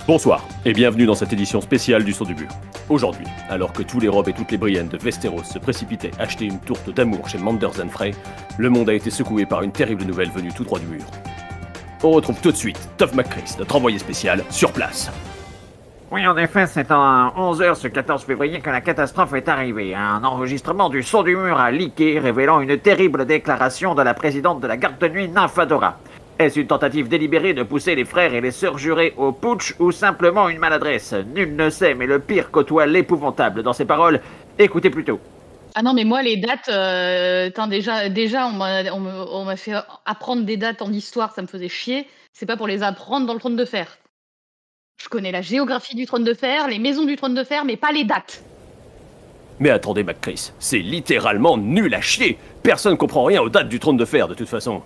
Bonsoir, et bienvenue dans cette édition spéciale du Saut du Mur. Aujourd'hui, alors que tous les robes et toutes les Briennes de Westeros se précipitaient acheter une tourte d'amour chez Manders and Frey, le monde a été secoué par une terrible nouvelle venue tout droit du mur. On retrouve tout de suite Toph McCris, notre envoyé spécial, sur place. Oui, en effet, c'est à 11h ce 14 février que la catastrophe est arrivée. Un enregistrement du Saut du Mur a leaké, révélant une terrible déclaration de la présidente de la garde de nuit, Nymph Adora. Est-ce une tentative délibérée de pousser les frères et les sœurs jurées au putsch ou simplement une maladresse? Nul ne sait, mais le pire côtoie l'épouvantable. Dans ces paroles, écoutez plutôt. Ah non, mais moi, les dates, déjà on m'a fait apprendre des dates en histoire, ça me faisait chier. C'est pas pour les apprendre dans le trône de fer. Je connais la géographie du trône de fer, les maisons du trône de fer, mais pas les dates. Mais attendez, McCris, c'est littéralement nul à chier. Personne comprend rien aux dates du trône de fer, de toute façon.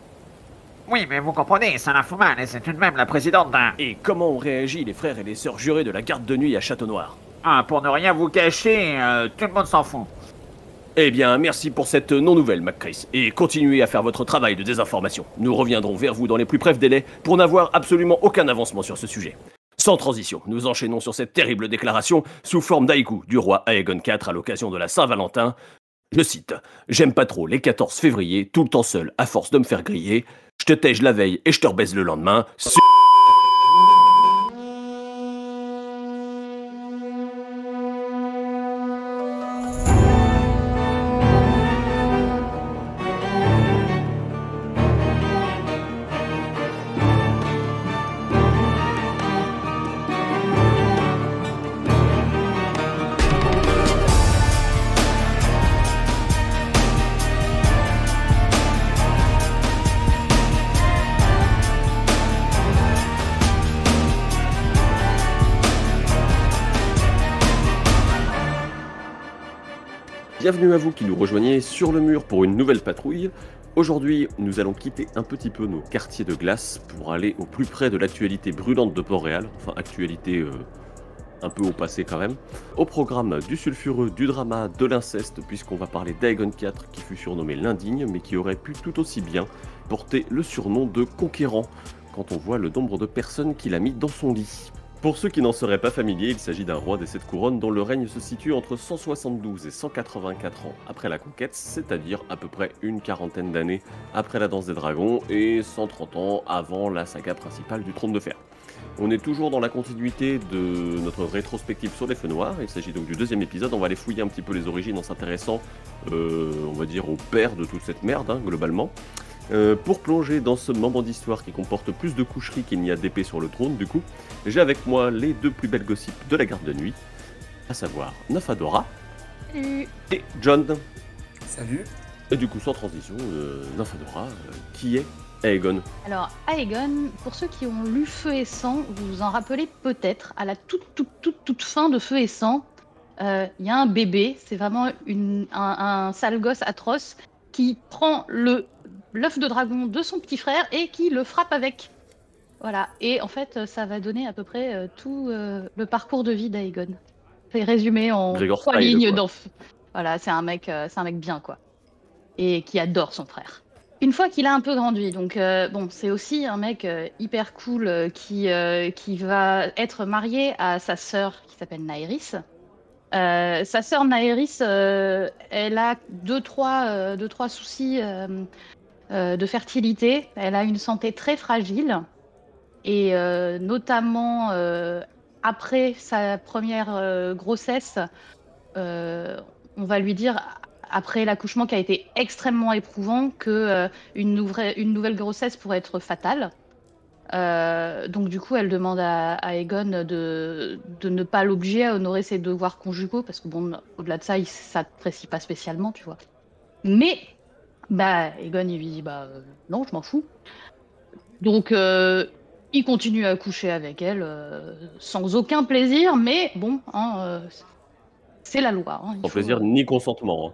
Oui, mais vous comprenez, c'est un fou mal et c'est tout de même la présidente d'un... Et comment ont réagi les frères et les sœurs jurées de la garde de nuit à Château Noir? Ah, pour ne rien vous cacher, tout le monde s'en fout. Eh bien, merci pour cette non-nouvelle, McCris, et continuez à faire votre travail de désinformation. Nous reviendrons vers vous dans les plus brefs délais pour n'avoir absolument aucun avancement sur ce sujet. Sans transition, nous enchaînons sur cette terrible déclaration sous forme d'haïku du roi Aegon IV à l'occasion de la Saint-Valentin. Je cite « J'aime pas trop les 14 février, tout le temps seul, à force de me faire griller. Je te tège la veille et je te rebaise le lendemain. » Bienvenue à vous qui nous rejoignez sur le mur pour une nouvelle patrouille. Aujourd'hui, nous allons quitter un petit peu nos quartiers de glace pour aller au plus près de l'actualité brûlante de Port-Réal, enfin actualité un peu au passé quand même. Au programme du sulfureux, du drama, de l'inceste, puisqu'on va parler d'Aegon IV qui fut surnommé l'indigne, mais qui aurait pu tout aussi bien porter le surnom de conquérant, quand on voit le nombre de personnes qu'il a mis dans son lit. Pour ceux qui n'en seraient pas familiers, il s'agit d'un roi des 7 couronnes dont le règne se situe entre 172 et 184 ans après la conquête, c'est-à-dire à peu près une quarantaine d'années après la danse des dragons et 130 ans avant la saga principale du trône de fer. On est toujours dans la continuité de notre rétrospective sur les feux noirs, il s'agit donc du deuxième épisode, on va aller fouiller un petit peu les origines en s'intéressant, on va dire, au père de toute cette merde, globalement. Pour plonger dans ce moment d'histoire qui comporte plus de coucheries qu'il n'y a d'épée sur le trône, du coup, j'ai avec moi les deux plus belles gossips de la garde de nuit, à savoir Nymph Adora Salut. Et John. Salut. Et du coup, sans transition, Nymph Adora, qui est Aegon? Alors, Aegon, pour ceux qui ont lu Feu et Sang, vous vous en rappelez peut-être, à la toute fin de Feu et Sang, il y a un bébé, c'est vraiment un sale gosse atroce, qui prend l'œuf de dragon de son petit frère et qui le frappe avec. Voilà, et en fait, ça va donner à peu près tout le parcours de vie d'Aegon. C'est résumé en Gregor 3 Style, lignes. quoi. Voilà, c'est un mec bien, quoi. Et qui adore son frère. Une fois qu'il a un peu grandi, donc bon, c'est aussi un mec hyper cool qui va être marié à sa sœur qui s'appelle Naerys. Sa sœur Naerys, elle a deux, trois soucis de fertilité. Elle a une santé très fragile et notamment après sa première grossesse, on va lui dire, après l'accouchement qui a été extrêmement éprouvant, que une nouvelle grossesse pourrait être fatale. Donc du coup, elle demande à Aegon de ne pas l'obliger à honorer ses devoirs conjugaux, parce que bon, au-delà de ça, il s'apprécie pas spécialement, tu vois. Mais Aegon, il lui dit non, je m'en fous. Donc il continue à coucher avec elle sans aucun plaisir, mais bon, c'est la loi. Sans plaisir ni consentement.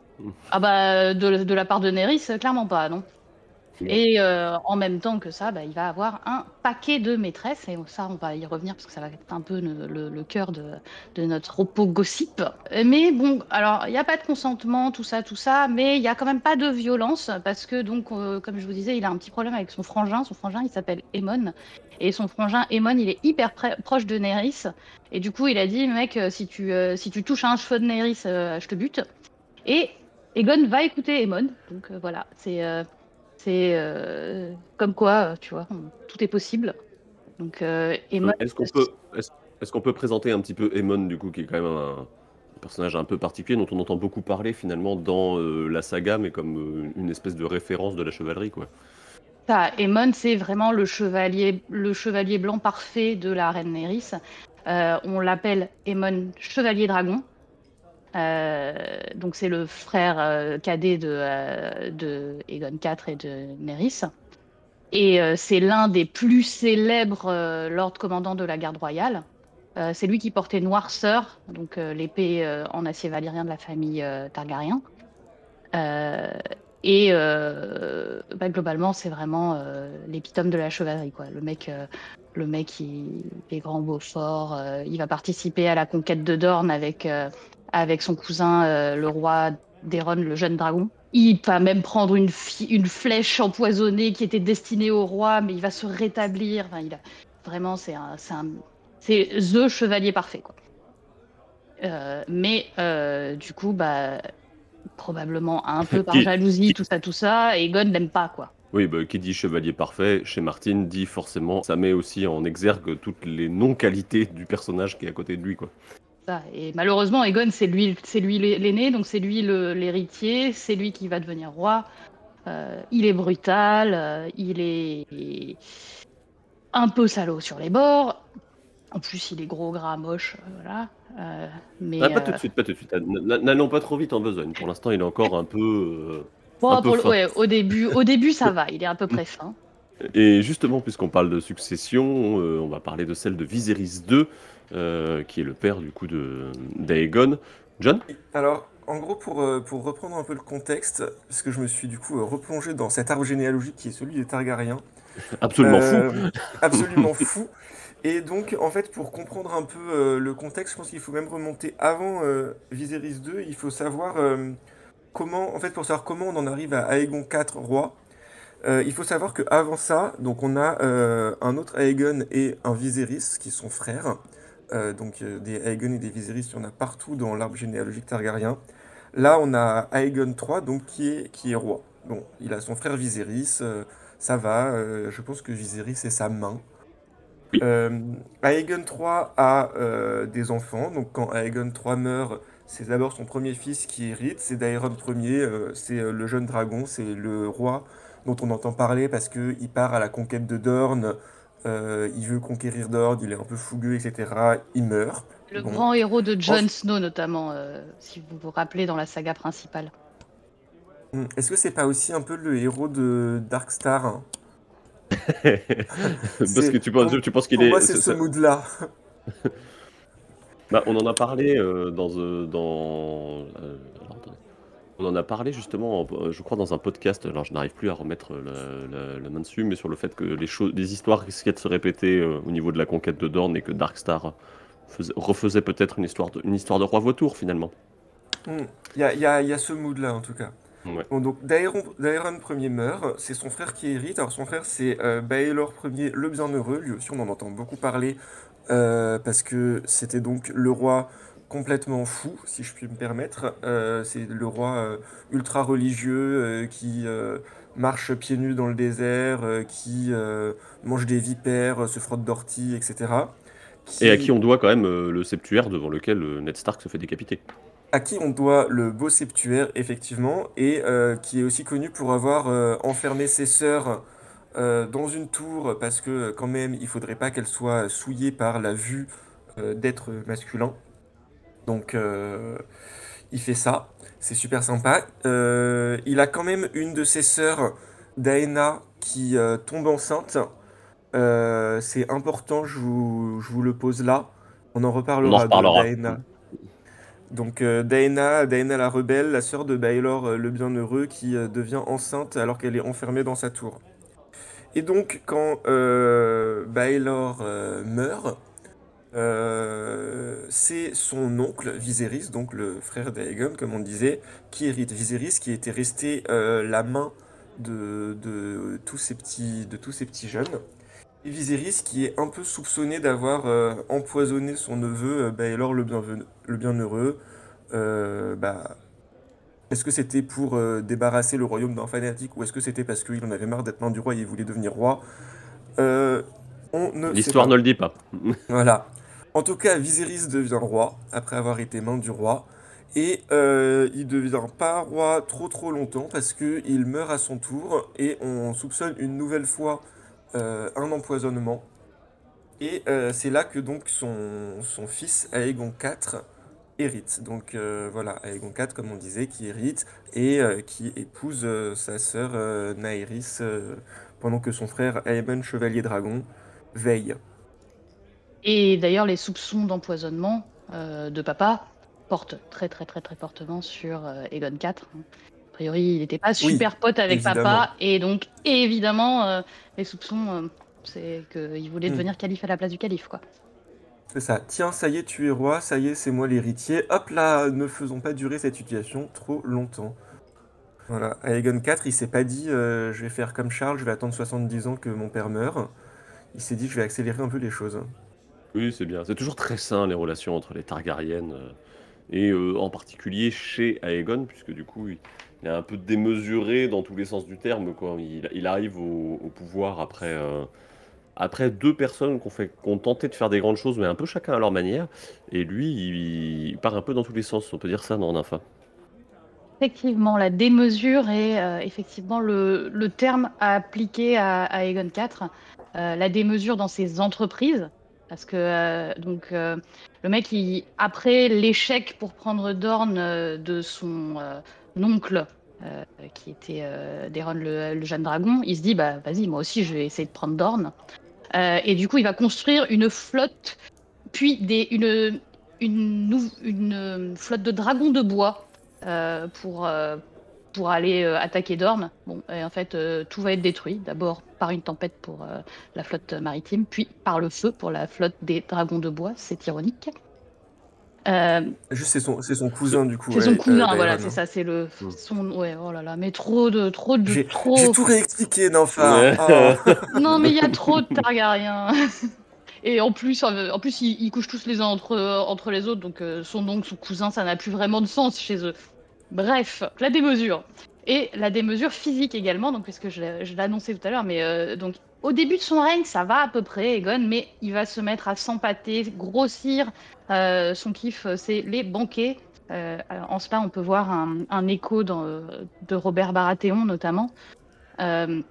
Ah de la part de Nerys, clairement pas, non. Et en même temps que ça, il va avoir un paquet de maîtresses, et ça, on va y revenir parce que ça va être un peu le cœur de notre propos gossip. Mais bon, alors, il n'y a pas de consentement, tout ça, mais il n'y a quand même pas de violence parce que, donc, comme je vous disais, il a un petit problème avec son frangin. Son frangin, il s'appelle Aemon. Et son frangin, Aemon, il est hyper proche de Nerys. Et du coup, il a dit, mec, si tu touches à un cheveu de Nerys, je te bute. Et Aegon va écouter Aemon. Donc voilà, c'est comme quoi, tu vois, tout est possible. Donc, Aemon. Est-ce qu'on peut présenter un petit peu Aemon, du coup, qui est quand même un personnage un peu particulier dont on entend beaucoup parler finalement dans la saga, mais comme une espèce de référence de la chevalerie, quoi. Ça, Aemon, c'est vraiment le chevalier blanc parfait de la reine Nerys. On l'appelle Aemon Chevalier Dragon. Donc, c'est le frère cadet de Aegon IV et de Nerys. Et c'est l'un des plus célèbres lord commandants de la garde royale. C'est lui qui portait Noirceur, donc l'épée en acier valyrien de la famille Targaryen. Euh, et globalement, c'est vraiment l'épitome de la chevalerie, quoi. Le mec, il est grand, beau, fort. Il va participer à la conquête de Dorne avec son cousin, le roi d'Eron, le jeune dragon. Il va même prendre une flèche empoisonnée qui était destinée au roi, mais il va se rétablir. Enfin, vraiment, c'est the chevalier parfait, quoi. Mais du coup, probablement un peu par Qui, jalousie, qui- tout ça, et Gon n'aime pas, quoi. oui, qui dit chevalier parfait, chez Martin, dit forcément, ça met aussi en exergue toutes les non-qualités du personnage qui est à côté de lui, quoi. Ça. Et malheureusement, Aegon, c'est lui l'aîné, donc c'est lui l'héritier, c'est lui qui va devenir roi. Il est brutal, il est un peu salaud sur les bords. En plus, il est gros, gras, moche, voilà. Ah, Mais pas tout de suite, pas tout de suite. N'allons pas trop vite en besogne. Pour l'instant, il est encore un bon, peu fin. ouais, au début, ça va, il est à peu près fin. Et justement, puisqu'on parle de succession, on va parler de celle de Viserys II, qui est le père du coup d'Aegon. John? Alors, en gros, pour reprendre un peu le contexte, parce que je me suis du coup replongé dans cet arbre généalogique qui est celui des Targaryens, Absolument fou. absolument fou. Et donc, en fait, pour comprendre un peu le contexte, je pense qu'il faut même remonter avant Viserys II. Il faut savoir comment, en fait, pour savoir comment on en arrive à Aegon IV roi. Il faut savoir que avant ça, donc on a un autre Aegon et un Viserys qui sont frères. Des Aegon et des Viserys, il y en a partout dans l'arbre généalogique targaryen. Là, on a Aegon III, donc qui est roi. Bon, il a son frère Viserys, ça va. Je pense que Viserys est sa main. Oui. Aegon III a des enfants. Donc quand Aegon III meurt, c'est d'abord son premier fils qui hérite. C'est Daeron Ier, c'est le jeune dragon, c'est le roi dont on entend parler parce qu'il part à la conquête de Dorne. Il veut conquérir Dorne, il est un peu fougueux, etc. Il meurt. Le Bon. grand héros de En- Jon Snow, notamment, si vous vous rappelez dans la saga principale. Est-ce que c'est pas aussi un peu le héros de Darkstar, hein? Parce que tu penses qu'il Pour moi, est. c'est ce mood-là. Bah, on en a parlé alors, attendez. On en a parlé justement, je crois, dans un podcast. Alors, je n'arrive plus à remettre la main dessus, mais sur le fait que les histoires risquaient de se répéter au niveau de la conquête de Dorne et que Darkstar refaisait peut-être une histoire de roi vautour finalement. Il y a ce mood-là, en tout cas. Ouais. Bon, donc Daeron Ier meurt, c'est son frère qui hérite. Alors son frère c'est Baelor Ier le Bienheureux, lui aussi on en entend beaucoup parler parce que c'était donc le roi complètement fou, si je puis me permettre. C'est le roi ultra religieux qui marche pieds nus dans le désert, qui mange des vipères, se frotte d'orties, etc. Et à qui Qui, on doit quand même le septuaire devant lequel Ned Stark se fait décapiter. à qui on doit le beau septuaire, effectivement, et qui est aussi connu pour avoir enfermé ses sœurs dans une tour, parce que quand même, il faudrait pas qu'elles soient souillées par la vue d'êtres masculins. Donc, il fait ça, c'est super sympa. Il a quand même une de ses sœurs, Daena, qui tombe enceinte. C'est important, je vous le pose là. On en On en reparlera de reparlera. Daena. Donc Daena la rebelle, la sœur de Baelor le bienheureux, qui devient enceinte alors qu'elle est enfermée dans sa tour. Et donc quand Baelor meurt, c'est son oncle Viserys, donc le frère d'Aegon, comme on disait, qui hérite. Viserys qui était resté la main de tous ces petits jeunes. Et Viserys qui est un peu soupçonné d'avoir empoisonné son neveu Baelor le bienheureux. Bah, est-ce que c'était pour débarrasser le royaume d'un fanatique ou est-ce que c'était parce qu'il en avait marre d'être main du roi et il voulait devenir roi? On ne sait L'histoire pas. ne le dit pas. Voilà. En tout cas, Viserys devient roi après avoir été main du roi. Et il devient pas roi trop longtemps parce qu'il meurt à son tour et on soupçonne une nouvelle fois un empoisonnement. Et c'est là que donc son fils Aegon IV hérite. Donc voilà, Aegon IV, comme on disait, qui hérite et qui épouse sa sœur Naerys pendant que son frère Aemon Chevalier Dragon veille. Et d'ailleurs, les soupçons d'empoisonnement de papa portent très fortement sur Aegon IV. A priori, il n'était pas super pote avec évidemment. papa, et donc évidemment, les soupçons, c'est qu'il voulait devenir calife à la place du calife, quoi. C'est ça. Tiens, ça y est, tu es roi, ça y est, c'est moi l'héritier. Hop là, ne faisons pas durer cette situation trop longtemps. Voilà, Aegon IV, il s'est pas dit je vais faire comme Charles, je vais attendre 70 ans que mon père meure. Il s'est dit je vais accélérer un peu les choses. Oui, c'est bien. C'est toujours très sain les relations entre les Targaryen et en particulier chez Aegon, puisque du coup il est un peu démesuré dans tous les sens du terme, quoi. Il arrive au pouvoir après deux personnes qui ont tenté de faire des grandes choses, mais un peu chacun à leur manière. Et lui, il part un peu dans tous les sens. On peut dire ça, non, Nympha? Effectivement, la démesure est effectivement le terme à appliquer à Aegon IV. La démesure dans ses entreprises, parce que donc le mec, après l'échec pour prendre Dorne de son oncle, qui était Daeron le jeune dragon, il se dit bah vas-y, moi aussi je vais essayer de prendre Dorne. Et du coup, il va construire une flotte, puis une flotte de dragons de bois pour aller attaquer Dorne. Bon, et en fait, tout va être détruit. D'abord par une tempête pour la flotte maritime, puis par le feu pour la flotte des dragons de bois. C'est ironique. Juste, c'est son cousin du coup. C'est son cousin, voilà, Daeron, c'est hein. ça, c'est ouais, oh là là, mais J'ai trop. tout réexpliqué, Nympha. Ouais. Oh. Non, mais il y a trop de Targaryens. Et en plus ils couchent tous les uns entre les autres, donc son oncle, son cousin, ça n'a plus vraiment de sens chez eux. Bref, la démesure. Et la démesure physique également, donc puisque je l'ai annoncé tout à l'heure, mais donc au début de son règne, ça va à peu près, Aegon, mais il va se mettre à s'empâter, grossir. Son kiff, c'est les banquets. En cela, on peut voir un écho de Robert Baratheon notamment. Avec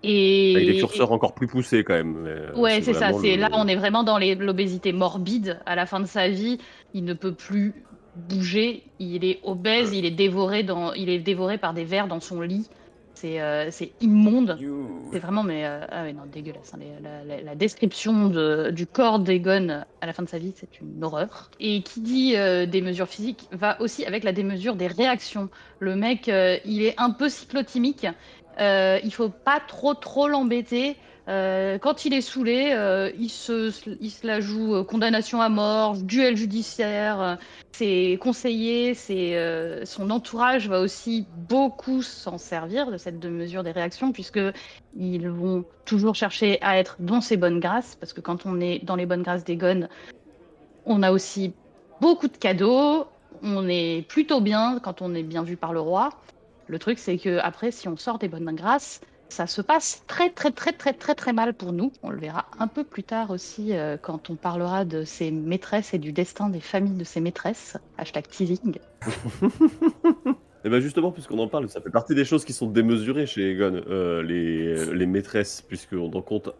des curseurs encore plus poussés quand même. Ouais, c'est ça. vraiment Là, on est vraiment dans l'obésité morbide. À la fin de sa vie, il ne peut plus bouger. Il est obèse. Il est dévoré par des vers dans son lit. C'est immonde. C'est vraiment, mais ah ouais, non, dégueulasse. Hein. La description du corps d'Aegon à la fin de sa vie, c'est une horreur. Et qui dit des mesures physiques va aussi avec la démesure des réactions. Le mec, il est un peu cyclotimique. Il faut pas trop l'embêter. Quand il est saoulé, il se la joue condamnation à mort, duel judiciaire. Ses conseillers, son entourage va aussi beaucoup s'en servir de cette mesure des réactions, puisque ils vont toujours chercher à être dans ses bonnes grâces, parce que quand on est dans les bonnes grâces d'Aegon, on a aussi beaucoup de cadeaux. On est plutôt bien quand on est bien vu par le roi. Le truc, c'est que après, si on sort des bonnes grâces, ça se passe très mal pour nous. On le verra un peu plus tard aussi quand on parlera de ses maîtresses et du destin des familles de ses maîtresses. #teasing. Et bien justement, puisqu'on en parle, ça fait partie des choses qui sont démesurées chez Aegon, les maîtresses, puisqu'on en compte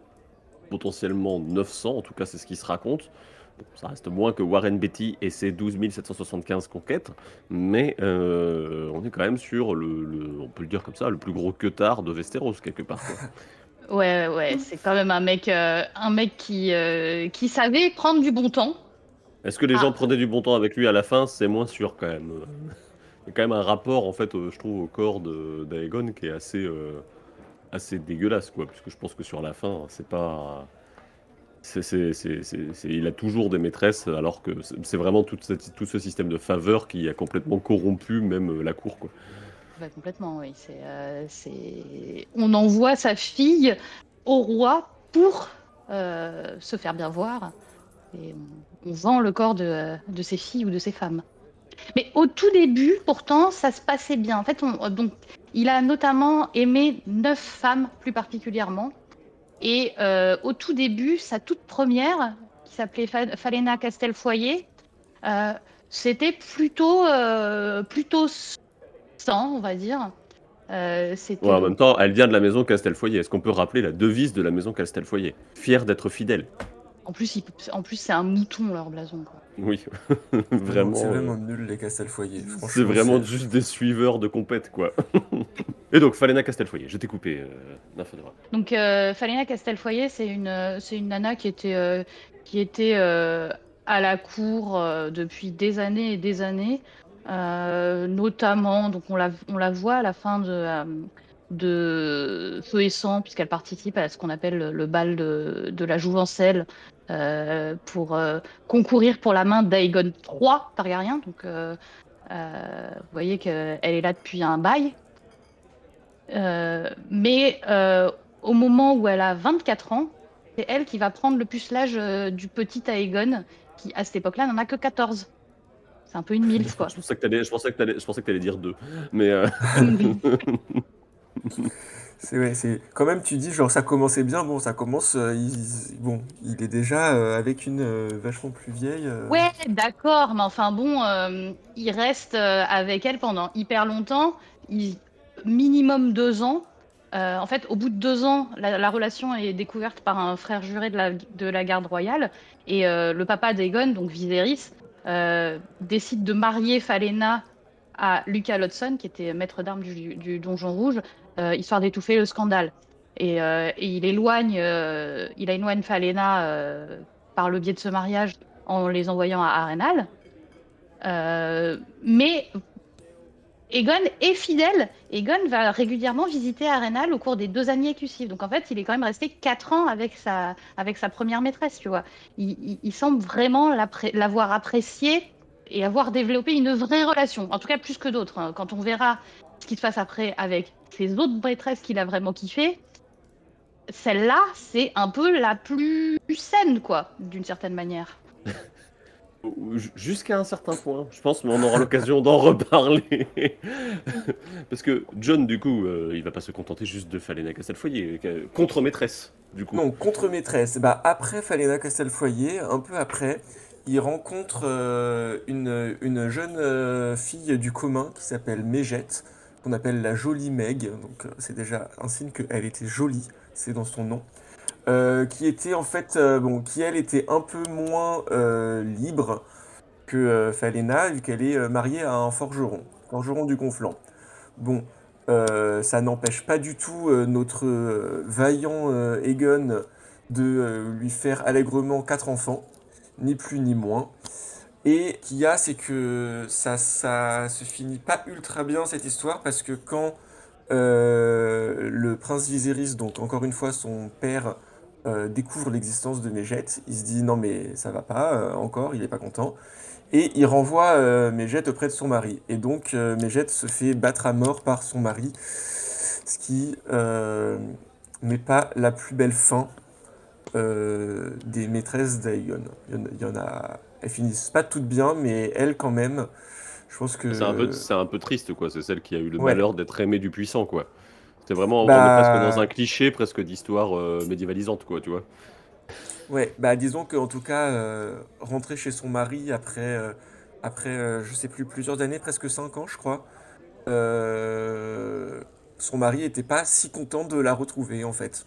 potentiellement 900, en tout cas c'est ce qui se raconte. Bon, ça reste moins que Warren Beatty et ses 12 775 conquêtes, mais on est quand même sur on peut le dire comme ça, le plus gros queutard de Westeros quelque part, quoi. Ouais, c'est quand même un mec qui savait prendre du bon temps. Est-ce que les gens Ah, prenaient du bon temps avec lui à la fin? C'est moins sûr quand même. Il y a quand même un rapport, en fait, je trouve, au corps d'Aegon qui est assez dégueulasse, quoi. Puisque je pense que sur la fin, c'est pas. Il a toujours des maîtresses, alors que c'est vraiment tout ce système de faveur qui a complètement corrompu même la cour, quoi. bah, complètement, oui. On envoie sa fille au roi pour se faire bien voir. Et on vend le corps de ses filles ou de ses femmes. Mais au tout début, pourtant, ça se passait bien. En fait, donc, il a notamment aimé 9 femmes plus particulièrement. Et au tout début, sa toute première, qui s'appelait Falena Castelfoyer, euh, c'était plutôt sans, on va dire. Ouais, C'était en donc. même temps, elle vient de la maison Castelfoyer. Est-ce qu'on peut rappeler la devise de la maison Castelfoyer? Fier d'être fidèle. En plus, c'est un mouton, leur blason, quoi. Oui, C'est vraiment. vraiment nul les Castelfoyer. C'est Franchement, vraiment juste des suiveurs de compète, quoi. Et donc, Falena Castelfoyer, je t'ai coupé, Nymphadora. Donc, Falena Castelfoyer, c'est une nana qui était à la cour depuis des années et des années. Notamment, donc on la voit à la fin de Feu et Sang, puisqu'elle participe à ce qu'on appelle le bal de la Jouvencelle pour concourir pour la main d'Aegon III Targaryen. Donc, vous voyez qu'elle est là depuis un bail. Mais au moment où elle a 24 ans, c'est elle qui va prendre le pucelage du petit Aegon, qui à cette époque-là n'en a que 14. C'est un peu une milf, quoi. Je pensais que t'allais dire deux. Mais Oui. c'est quand même, tu dis, genre, ça commençait bien. Bon, ça commence. Bon, il est déjà avec une vachement plus vieille. Ouais, d'accord, mais enfin bon, il reste avec elle pendant hyper longtemps, minimum 2 ans. En fait, au bout de 2 ans, la relation est découverte par un frère juré de la garde royale, et le papa d'Aegon, donc Viserys, décide de marier Falena à Lucas Lodson, qui était maître d'armes du Donjon Rouge, histoire d'étouffer le scandale. Et il éloigne Falena par le biais de ce mariage en les envoyant à Arenal. Mais Aegon est fidèle. Aegon va régulièrement visiter Arenal au cours des 2 années qui suivent. Donc en fait, il est quand même resté 4 ans avec sa première maîtresse, tu vois. Il semble vraiment l'avoir appréciée et avoir développé une vraie relation. En tout cas, plus que d'autres, hein. Quand on verra ce qui se passe après avec ses autres maîtresses qu'il a vraiment kiffé, celle-là, c'est un peu la plus saine, quoi, d'une certaine manière. jusqu'à un certain point, je pense, mais on aura l'occasion d'en reparler. Parce que John, du coup, il va pas se contenter juste de Falena Castelfoyer, contre-maîtresse, du coup. Non, contre-maîtresse. Bah, après Falena Castelfoyer, un peu après, il rencontre une jeune fille du commun qui s'appelle Mégette, qu'on appelle la jolie Meg. Donc, c'est déjà un signe qu'elle était jolie, c'est dans son nom. Qui était en fait, bon, qui elle était un peu moins libre que Falena, vu qu'elle est mariée à un forgeron du Conflent. Bon, ça n'empêche pas du tout notre vaillant Aegon de lui faire allègrement 4 enfants, ni plus ni moins. Et qu'il y a, c'est que ça se finit pas ultra bien cette histoire, parce que quand le prince Viserys, donc encore une fois son père, découvre l'existence de Mégette, il se dit non mais ça va pas, encore, il est pas content. Et il renvoie Mégette auprès de son mari. Et donc Mégette se fait battre à mort par son mari, ce qui n'est pas la plus belle fin des maîtresses d'Aegon. Il y en a, elles finissent pas toutes bien, mais elle quand même, je pense que... C'est un peu triste, quoi. C'est celle qui a eu le Ouais, malheur d'être aimée du puissant, quoi. C'est vraiment, on est presque dans un bah... cliché, presque d'histoire médiévalisante, quoi, tu vois. Ouais, bah disons qu'en tout cas, rentrer chez son mari après je sais plus, plusieurs années, presque 5 ans, je crois, euh, son mari était pas si content de la retrouver, en fait.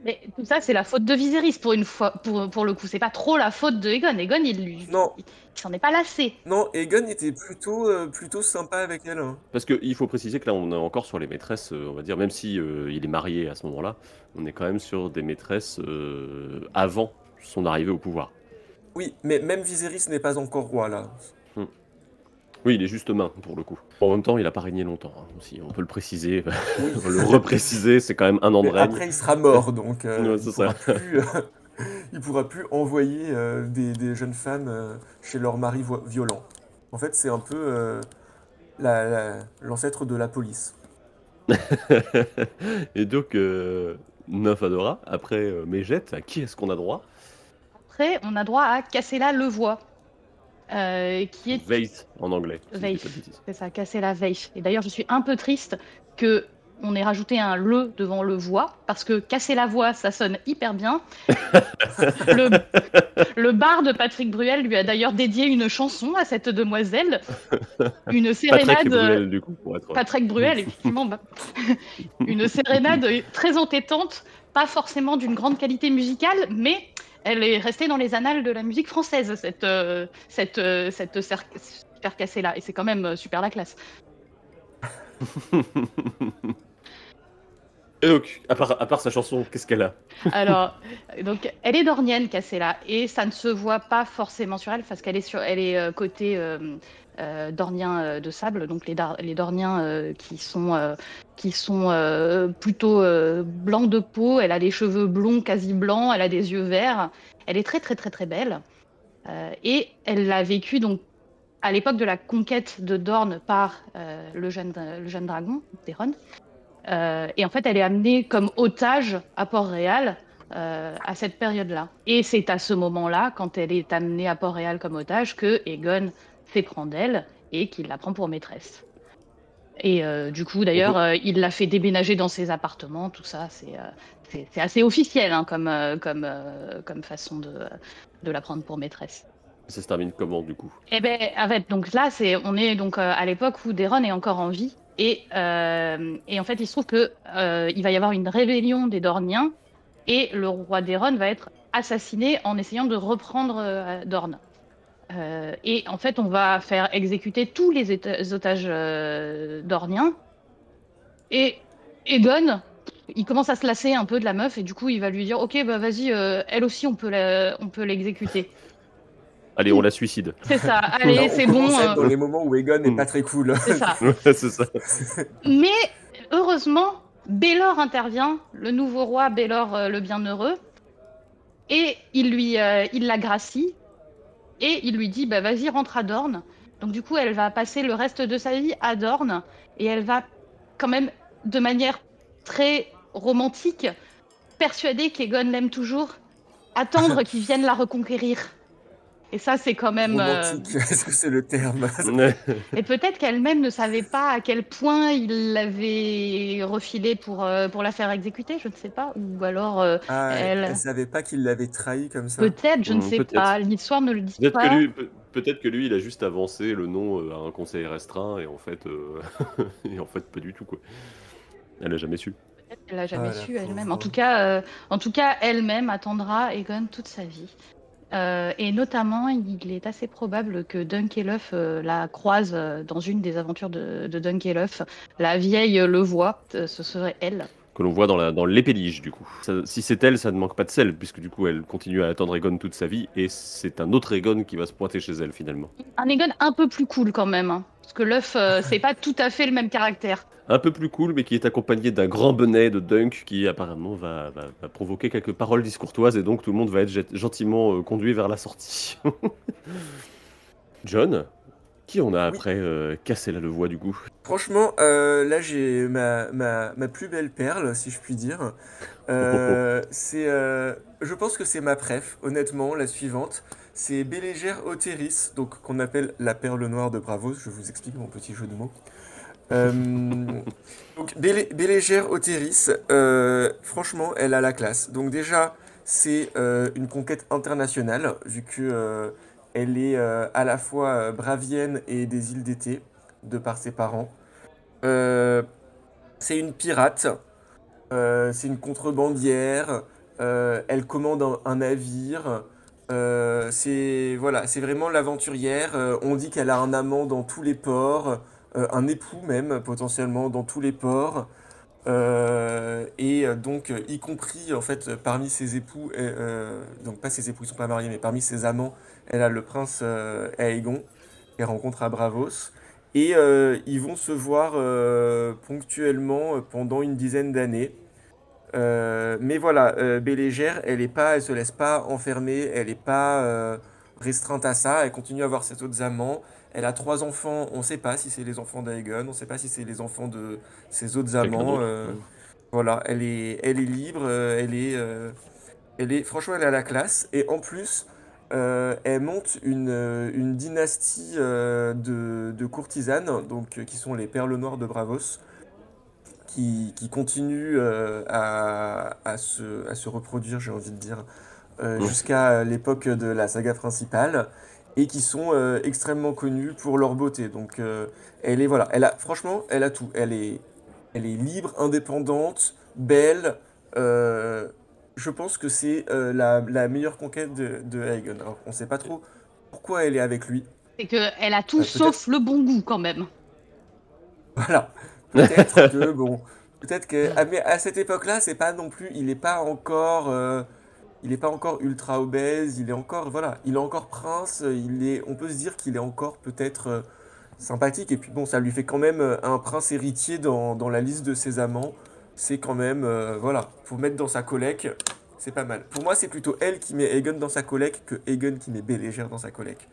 Mais tout ça, c'est la faute de Viserys pour une fois, pour le coup. C'est pas trop la faute de Aegon. Aegon, Non, il s'en est pas lassé. non, Egon était plutôt sympa avec elle, hein. Parce qu'il faut préciser que là, on est encore sur les maîtresses, on va dire, même si il est marié à ce moment-là, on est quand même sur des maîtresses avant son arrivée au pouvoir. Oui, mais même Viserys n'est pas encore roi là. Hmm. Oui, il est juste main pour le coup. En même temps, il a pas régné longtemps, hein, aussi, on peut le préciser, Oui. le repréciser, c'est quand même un an de Mais règne. après, il sera mort, donc Ouais, c'est ça. il pourra plus envoyer des jeunes femmes chez leur mari violent. En fait, c'est un peu l'ancêtre de la police. Et donc, Nymphadora, après Mégette, à qui est-ce qu'on a droit? Après, on a droit à Cassella Levoix, qui est Veith en anglais, si je dis pas de Veif. bêtises. C'est ça, Cassella Veif. Et d'ailleurs, je suis un peu triste que on ait rajouté un le devant le voix, parce que casser la voix, ça sonne hyper bien. Le bar de Patrick Bruel lui a d'ailleurs dédié une chanson à cette demoiselle, une Patrick sérénade. Bruel, du coup, pour être... Patrick Bruel, effectivement, une sérénade très entêtante, pas forcément d'une grande qualité musicale, mais elle est restée dans les annales de la musique française, cette super cassée là, et c'est quand même super la classe. Et donc, à part sa chanson, qu'est-ce qu'elle a? Alors, donc, elle est dornienne, Cassella, et ça ne se voit pas forcément sur elle, parce qu'elle est, elle est côté dornien de sable, donc les dorniens qui sont plutôt blancs de peau. Elle a les cheveux blonds, quasi blancs, elle a des yeux verts. Elle est très, très, très, très belle. Et elle l'a vécu donc à l'époque de la conquête de Dorne par le jeune dragon, Daeron. Et en fait, elle est amenée comme otage à Port-Réal à cette période-là. Et c'est à ce moment-là, quand elle est amenée à Port-Réal comme otage, que Aegon s'éprend d'elle et qu'il la prend pour maîtresse. Et du coup, d'ailleurs, il l'a fait déménager dans ses appartements, tout ça. C'est assez officiel hein, comme façon de la prendre pour maîtresse. Ça se termine comment, du coup? Eh ben, en fait, donc là, on est donc à l'époque où Daeron est encore en vie. Et en fait, il se trouve que il va y avoir une rébellion des Dorniens et le roi Daeron va être assassiné en essayant de reprendre Dorne. Et en fait, on va faire exécuter tous les otages dorniens. Et Aegon, il commence à se lasser un peu de la meuf et du coup, il va lui dire, ok, bah vas-y, elle aussi, on peut l'exécuter. Allez, on la suicide. C'est ça. Là, Allez, on c'est bon. commence à être dans les moments où Aegon n'est pas très cool. C'est ça. Ouais, c'est ça. Mais heureusement, Baelor intervient, le nouveau roi Baelor le Bienheureux, et il la gracie, et il lui dit, bah vas-y, rentre à Dorne. Donc du coup, elle va passer le reste de sa vie à Dorne, et elle va quand même, de manière très romantique, persuader qu'Aegon l'aime toujours, attendre qu'il vienne la reconquérir. Et ça, c'est quand même... Romantique, est-ce que c'est le terme? Ouais. Et peut-être qu'elle-même ne savait pas à quel point il l'avait refilé pour la faire exécuter, je ne sais pas. Ou alors, Ah, elle... elle savait pas qu'il l'avait trahi comme ça. Peut-être, je ne sais Peut-être. pas. L'histoire ne le dit Peut-être que pas. lui, peut-être que lui, il a juste avancé le nom à un conseil restreint et en fait, et en fait, pas du tout quoi. Elle a jamais su. Peut-être qu'elle l'a jamais Ah, la su elle-même. pauvre. En tout cas, elle-même attendra Aegon toute sa vie. Et notamment, il est assez probable que Dunkelhoff la croise dans une des aventures de Dunkelhoff. La vieille le voit, ce serait elle. Que l'on voit dans l'épélige du coup. Si c'est elle, ça ne manque pas de sel, puisque du coup elle continue à attendre Aegon toute sa vie, et c'est un autre Aegon qui va se pointer chez elle finalement. Un Aegon un peu plus cool quand même, hein, parce que l'œuf, c'est pas tout à fait le même caractère. Un peu plus cool, mais qui est accompagné d'un grand bonnet de Dunk qui apparemment va provoquer quelques paroles discourtoises, et donc tout le monde va être gentiment conduit vers la sortie. John, qui on a Oui. après Cassella le voix du coup? Franchement, là j'ai ma plus belle perle, si je puis dire. Je pense que c'est ma préf, honnêtement, la suivante. C'est Bélégère Othéris, donc qu'on appelle la perle noire de Bravos. Je vous explique mon petit jeu de mots. Donc Bélégère Othéris, franchement, elle a la classe. Donc déjà, c'est une conquête internationale, vu que elle est à la fois bravienne et des îles d'été, de par ses parents. C'est une pirate, c'est une contrebandière, elle commande un navire. C'est voilà, c'est vraiment l'aventurière. On dit qu'elle a un amant dans tous les ports, un époux même potentiellement dans tous les ports. Donc, y compris en fait parmi ses époux, donc pas ses époux, ils sont pas mariés, mais parmi ses amants, elle a le prince Aegon qu'elle rencontre à Bravos. Et ils vont se voir ponctuellement pendant une dizaine d'années. Mais voilà, Bélégère, elle se laisse pas enfermer, elle est pas restreinte à ça, elle continue à avoir ses autres amants. Elle a 3 enfants, on sait pas si c'est les enfants d'Aegon, on sait pas si c'est les enfants de ses autres Quelqu'un amants. d'autre. Voilà, elle est libre, franchement, elle a la classe. Et en plus, elle monte une dynastie de courtisanes, donc qui sont les Perles Noires de Bravos qui continue à se reproduire, j'ai envie de dire, jusqu'à l'époque de la saga principale, et qui sont extrêmement connus pour leur beauté. Donc, voilà, franchement, elle a tout. Elle est libre, indépendante, belle. euh, je pense que c'est la meilleure conquête de Aegon. Alors, on sait pas trop pourquoi elle est avec lui. C'est qu'elle a tout Peut-être sauf le bon goût quand même. Voilà. Peut-être que, bon, peut-être que, mais à cette époque-là, c'est pas non plus, il est pas encore ultra obèse, il est encore, voilà, il est encore prince, on peut se dire qu'il est encore peut-être sympathique, et puis bon, ça lui fait quand même un prince héritier dans la liste de ses amants, c'est quand même, voilà, faut mettre dans sa collecte, c'est pas mal. Pour moi, c'est plutôt elle qui met Aegon dans sa collecte que Aegon qui met Bélégère dans sa collecte.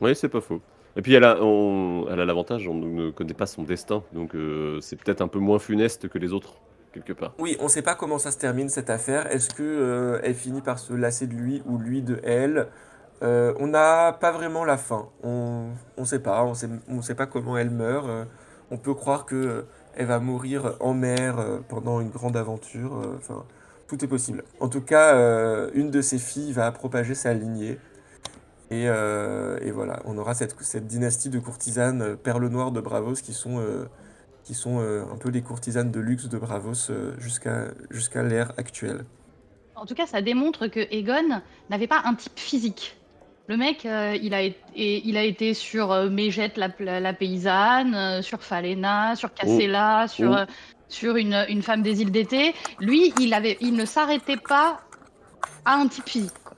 Oui, c'est pas faux. Et puis elle a l'avantage, on ne connaît pas son destin, donc c'est peut-être un peu moins funeste que les autres, quelque part. Oui, on sait pas comment ça se termine cette affaire. Est-ce que elle finit par se lasser de lui ou lui de elle? On n'a pas vraiment la fin. On sait pas. On sait pas comment elle meurt. On peut croire que elle va mourir en mer pendant une grande aventure. Enfin, tout est possible. En tout cas, une de ses filles va propager sa lignée. Et voilà, on aura cette dynastie de courtisanes perles noires de Bravos qui sont un peu les courtisanes de luxe de Bravos jusqu'à l'ère actuelle. En tout cas, ça démontre que Aegon n'avait pas un type physique. Le mec, il a été sur Mégette la paysanne, sur Falena, sur Oh, Cassella, oh. sur une femme des îles d'été. Lui, il ne s'arrêtait pas à un type physique, quoi.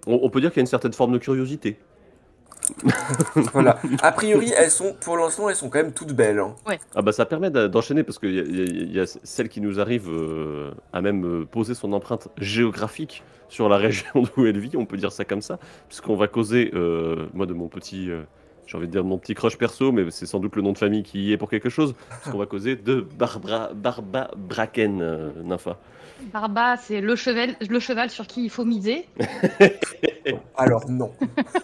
On peut dire qu'il y a une certaine forme de curiosité. Voilà. A priori, pour l'instant, elles sont quand même toutes belles, hein. Ah bah ça permet d'enchaîner parce qu'il y a celle qui nous arrive à même poser son empreinte géographique sur la région d'où elle vit, on peut dire ça comme ça, puisqu'on va causer, moi de mon petit, j'ai envie de dire de mon petit crush perso, mais c'est sans doute le nom de famille qui y est pour quelque chose, puisqu'on va causer de Barba Bracken, Nympha. Barba, c'est le cheval sur qui il faut miser. Alors non.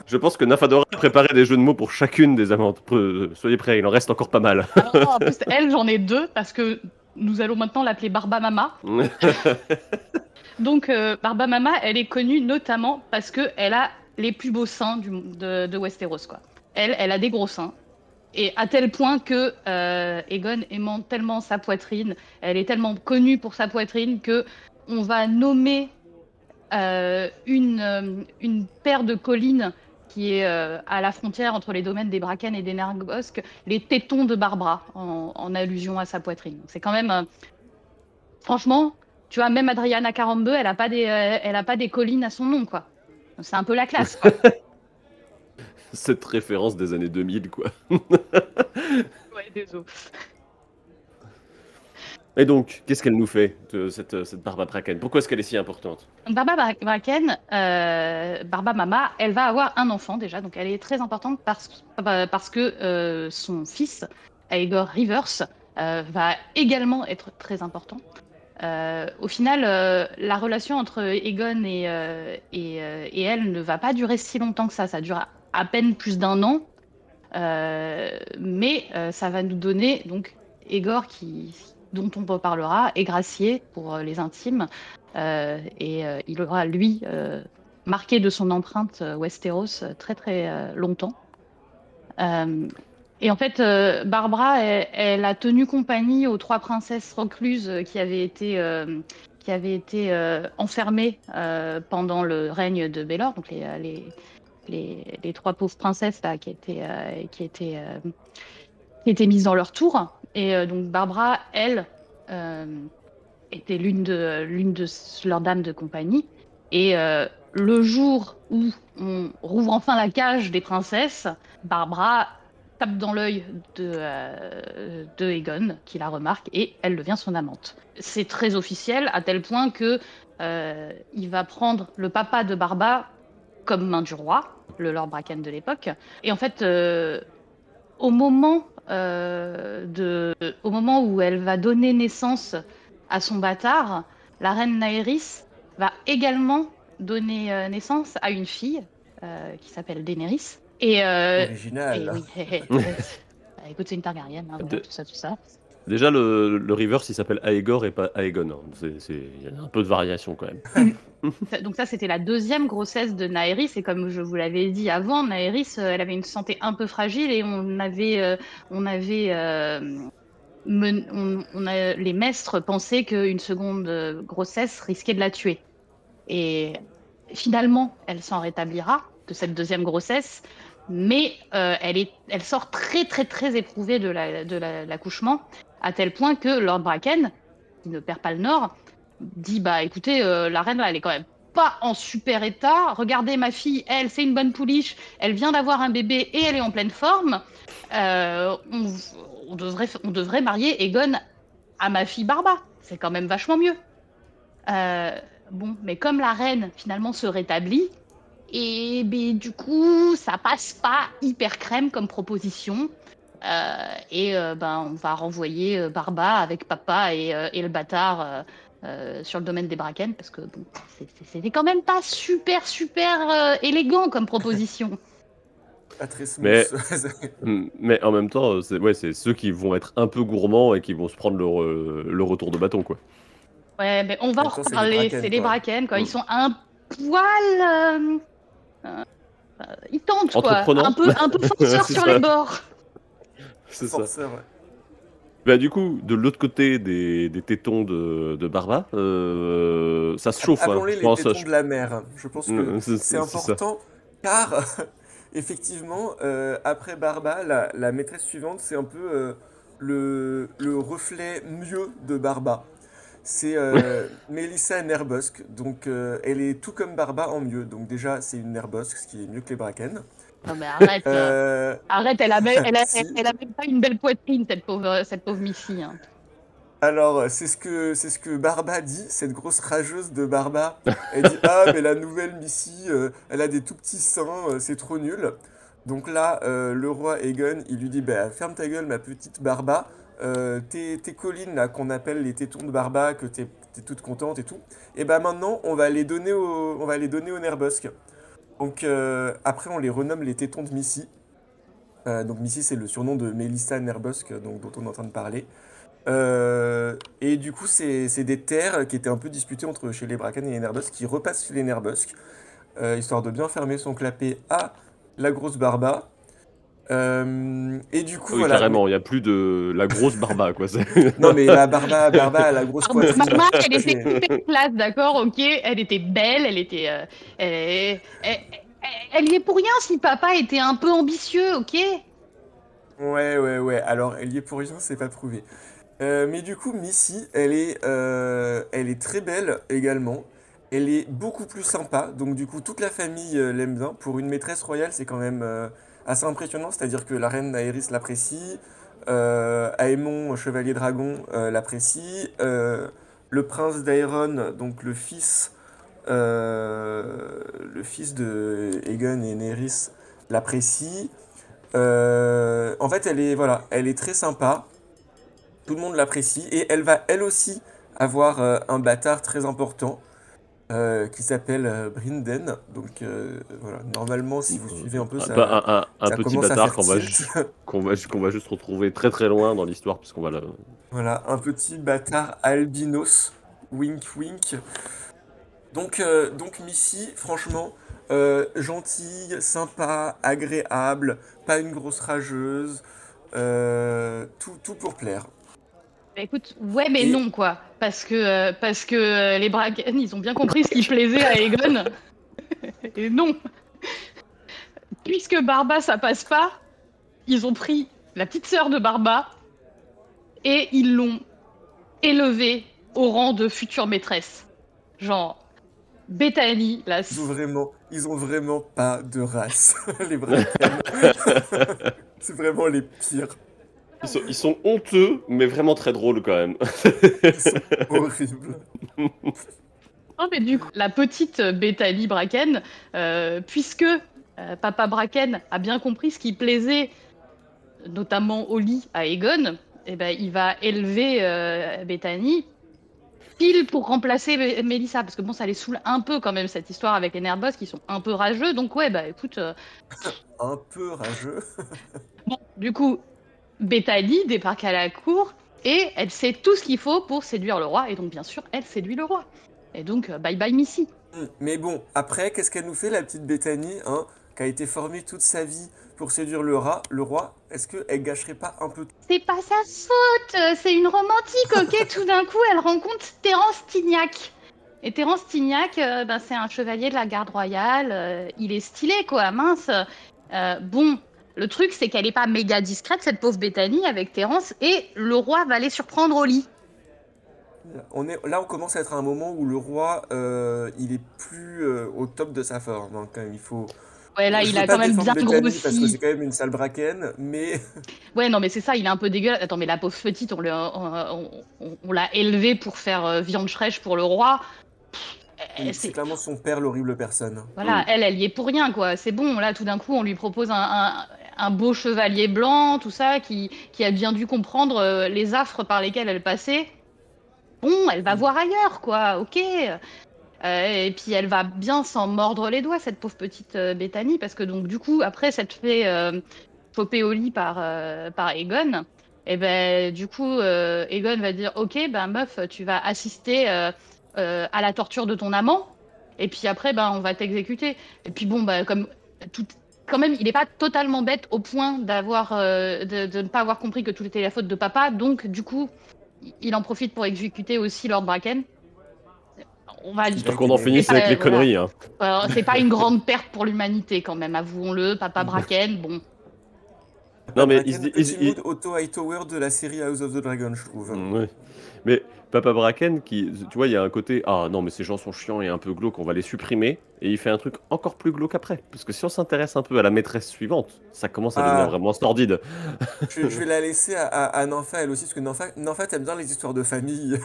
Je pense que Nymphadora a préparé des jeux de mots pour chacune des amantes. Soyez prêts, il en reste encore pas mal. Alors, en plus, elle, j'en ai 2 parce que nous allons maintenant l'appeler Barba Mama. Donc, Barba Mama, elle est connue notamment parce qu'elle a les plus beaux seins de Westeros, quoi. Elle a des gros seins. Et à tel point que Aegon aimant tellement sa poitrine, elle est tellement connue pour sa poitrine que on va nommer une paire de collines qui est à la frontière entre les domaines des Bracken et des Nergosques, les tétons de Barbara, en allusion à sa poitrine. C'est quand même, franchement, tu vois, même Adriana Carambeu, elle a pas des collines à son nom, quoi. C'est un peu la classe, quoi. Cette référence des années 2000, quoi. Ouais, désolé. Et donc, qu'est-ce qu'elle nous fait, cette Barba Bracken? Pourquoi est-ce qu'elle est si importante? Barba Bracken, Barba Mama, elle va avoir un enfant déjà, donc elle est très importante parce que son fils, Aegor Rivers, va également être très important. Au final, la relation entre Aegon et elle ne va pas durer si longtemps que ça dure à peine plus d'1 an, mais ça va nous donner donc Aegor dont on reparlera, Aigracier pour les intimes, il aura lui marqué de son empreinte Westeros très très longtemps. Et en fait, Barbara, elle a tenu compagnie aux 3 princesses recluses qui avaient été enfermées pendant le règne de Baelor, donc les 3 pauvres princesses là, qui étaient mises dans leur tour. Et donc Barbara, elle, était l'une de leurs dames de compagnie. Et le jour où on rouvre enfin la cage des princesses, Barbara tape dans l'œil de Aegon, qui la remarque, et elle devient son amante. C'est très officiel, à tel point que il va prendre le papa de Barbara comme main du roi, le Lord Bracken de l'époque. Et en fait, au moment, au moment où elle va donner naissance à son bâtard, la reine Naerys va également donner naissance à une fille qui s'appelle Daenerys. Et Original. oui, écoute, c'est une Targaryen, hein, voilà, tout ça. Déjà, le reverse, il s'appelle Aegor et pas Aegon. Hein. Il y a un peu de variation quand même. Donc ça, c'était la deuxième grossesse de Naerys. Et comme je vous l'avais dit avant, Naerys, elle avait une santé un peu fragile et les maîtres pensaient qu'une seconde grossesse risquait de la tuer. Et finalement, elle s'en rétablira de cette deuxième grossesse, mais elle sort très très très éprouvée de l'accouchement, à tel point que Lord Bracken, qui ne perd pas le nord, dit bah écoutez, la reine là, elle est quand même pas en super état. Regardez ma fille, elle, c'est une bonne pouliche, elle vient d'avoir un bébé et elle est en pleine forme. On devrait marier Aegon à ma fille Barba. C'est quand même vachement mieux. Bon, mais comme la reine finalement se rétablit, et ben, du coup, ça passe pas hyper crème comme proposition. Ben, on va renvoyer Barba avec papa et le bâtard sur le domaine des Bracken, parce que bon, c'était quand même pas super élégant comme proposition. Pas très smooth. Mais en même temps, c'est ceux qui vont être un peu gourmands et qui vont se prendre le retour de bâton, quoi. Ouais, mais on va en Attends, reparler. C'est les Bracken, quoi. Ils sont un poil. Ils tentent, quoi. Entreprenants. Un peu forceurs C'est sur ça. les bords. C'est ça. Forceur, ouais. Bah, du coup, de l'autre côté des tétons de Barba, ça se chauffe. Appelons-les Je les pense, tétons de la mer. Je pense que C'est c'est ça. important, car effectivement, après Barba, la maîtresse suivante, c'est un peu le reflet mieux de Barba. C'est Mélissa Nerbusk, donc elle est tout comme Barba en mieux. Donc déjà, c'est une Nerbusk, ce qui est mieux que les Bracken. Non, mais arrête. Arrête, elle a même pas une belle poitrine, cette pauvre Missy. Hein. Alors, c'est ce que Barba dit, cette grosse rageuse de Barba. Elle dit ah mais la nouvelle Missy, elle a des tout petits seins, c'est trop nul. Donc là, le roi Aegon, il lui dit bah ferme ta gueule ma petite Barba. Tes collines là qu'on appelle les tétons de Barba, que t'es toute contente et tout. Et bah maintenant, on va les donner aux Nerbusk. Donc après, on les renomme les tétons de Missy. Donc Missy, c'est le surnom de Mélissa Nerbusk, donc dont on est en train de parler. Et du coup, c'est des terres qui étaient un peu disputées entre chez les Bracken et les Nerbusk, qui repassent chez les Nerbusk, histoire de bien fermer son clapet à la grosse Barba. Et du coup, Oui, voilà. carrément, il n'y a plus de la grosse Barba, quoi. Non, mais la Barba a la grosse poitrine. Maman, elle était super classe, d'accord, ok. Elle était belle, elle y est pour rien si papa était un peu ambitieux, ok. Ouais. Alors, elle y est pour rien, c'est pas prouvé. Mais du coup, Missy, elle est très belle également. Elle est beaucoup plus sympa. Donc, du coup, toute la famille l'aime bien. Pour une maîtresse royale, c'est quand même assez impressionnant. C'est-à-dire que la reine Aerys l'apprécie. Aemon, chevalier dragon, l'apprécie. Le prince d'Aeron, donc le fils de Aegon et Nerys, l'apprécie. En fait, elle est très sympa. Tout le monde l'apprécie et elle va elle aussi avoir un bâtard très important qui s'appelle Brinden. Donc voilà, normalement, si vous suivez un peu ça, un ça petit commence à bâtard faire qu'on va juste retrouver très très loin dans l'histoire, puisqu'on va Voilà, un petit bâtard albinos, wink wink. Donc Missy, franchement, gentille, sympa, agréable, pas une grosse rageuse, tout pour plaire. Bah, écoute, ouais, mais non, quoi. Parce que les Bracken, ils ont bien compris ce qui plaisait à Aegon. Et non. Puisque Barba, ça passe pas, ils ont pris la petite sœur de Barba et ils l'ont élevée au rang de future maîtresse. Genre, Bethany, la... Ils ont vraiment pas de race, les Bracken. C'est vraiment les pires. Ils sont honteux, mais vraiment très drôles quand même. Ils sont horribles. Non, mais du coup, la petite Bethany Bracken, puisque Papa Bracken a bien compris ce qui plaisait, notamment au lit à Aegon, eh ben, il va élever Bethany pile pour remplacer Mélissa, parce que bon, ça les saoule un peu quand même cette histoire avec les Nerboss qui sont un peu rageux, donc ouais, bah écoute... Un peu rageux. Bon, du coup, Bethany débarque à la cour, et elle sait tout ce qu'il faut pour séduire le roi, et donc bien sûr, elle séduit le roi. Et donc, bye bye Missy. Mais bon, après, qu'est-ce qu'elle nous fait, la petite Bethany, hein, qui a été formée toute sa vie pour séduire le roi? Est-ce qu'elle gâcherait pas un peu tout? C'est pas sa faute, c'est une romantique, ok? Tout d'un coup, elle rencontre Terence Tignac. Et Terence Tignac, ben, c'est un chevalier de la garde royale, il est stylé, quoi, mince. Bon, le truc, c'est qu'elle est pas méga discrète, cette pauvre Bethany, avec Terence, et le roi va les surprendre au lit. Là, on commence à être à un moment où le roi, il est plus au top de sa forme, hein, quand même. Ouais, là, Je il veux a pas quand même défendre bien Bethany parce que grossi. c'est quand même une sale braquenne, mais Ouais, non, mais c'est ça, il est un peu dégueulasse. Attends, mais la pauvre petite, on l'a élevée pour faire viande fraîche pour le roi. oui, c'est clairement son père, l'horrible personne. Voilà, elle y est pour rien, quoi. C'est bon, là, tout d'un coup, on lui propose un beau chevalier blanc, tout ça, qui a bien dû comprendre les affres par lesquelles elle passait. Bon, elle va voir ailleurs, quoi, ok. Et puis, elle va bien s'en mordre les doigts, cette pauvre petite Bethany, parce que donc, du coup, après s'être fait choper au lit par Aegon, et ben, du coup, Aegon va dire, ok, ben, meuf, tu vas assister à la torture de ton amant. Et puis après, ben, on va t'exécuter. Et puis bon, ben, comme tout, quand même, il n'est pas totalement bête au point de ne pas avoir compris que tout était la faute de papa. Donc, du coup, il en profite pour exécuter aussi Lord Bracken. On va J'espère qu'on en finisse avec les conneries. Hein. C'est pas une grande perte pour l'humanité quand même, avouons-le. Papa Bracken, bon. Non, mais petit mood Otto Hightower de la série House of the Dragon, je trouve. Ouais. Mais Papa Bracken, tu vois, il y a un côté, ah non, mais ces gens sont chiants et un peu glauques, on va les supprimer. Et il fait un truc encore plus glauque après. Parce que si on s'intéresse un peu à la maîtresse suivante, ça commence à devenir vraiment sordide. Je vais la laisser à Nympha, elle aussi, parce que Nympha aime bien les histoires de famille.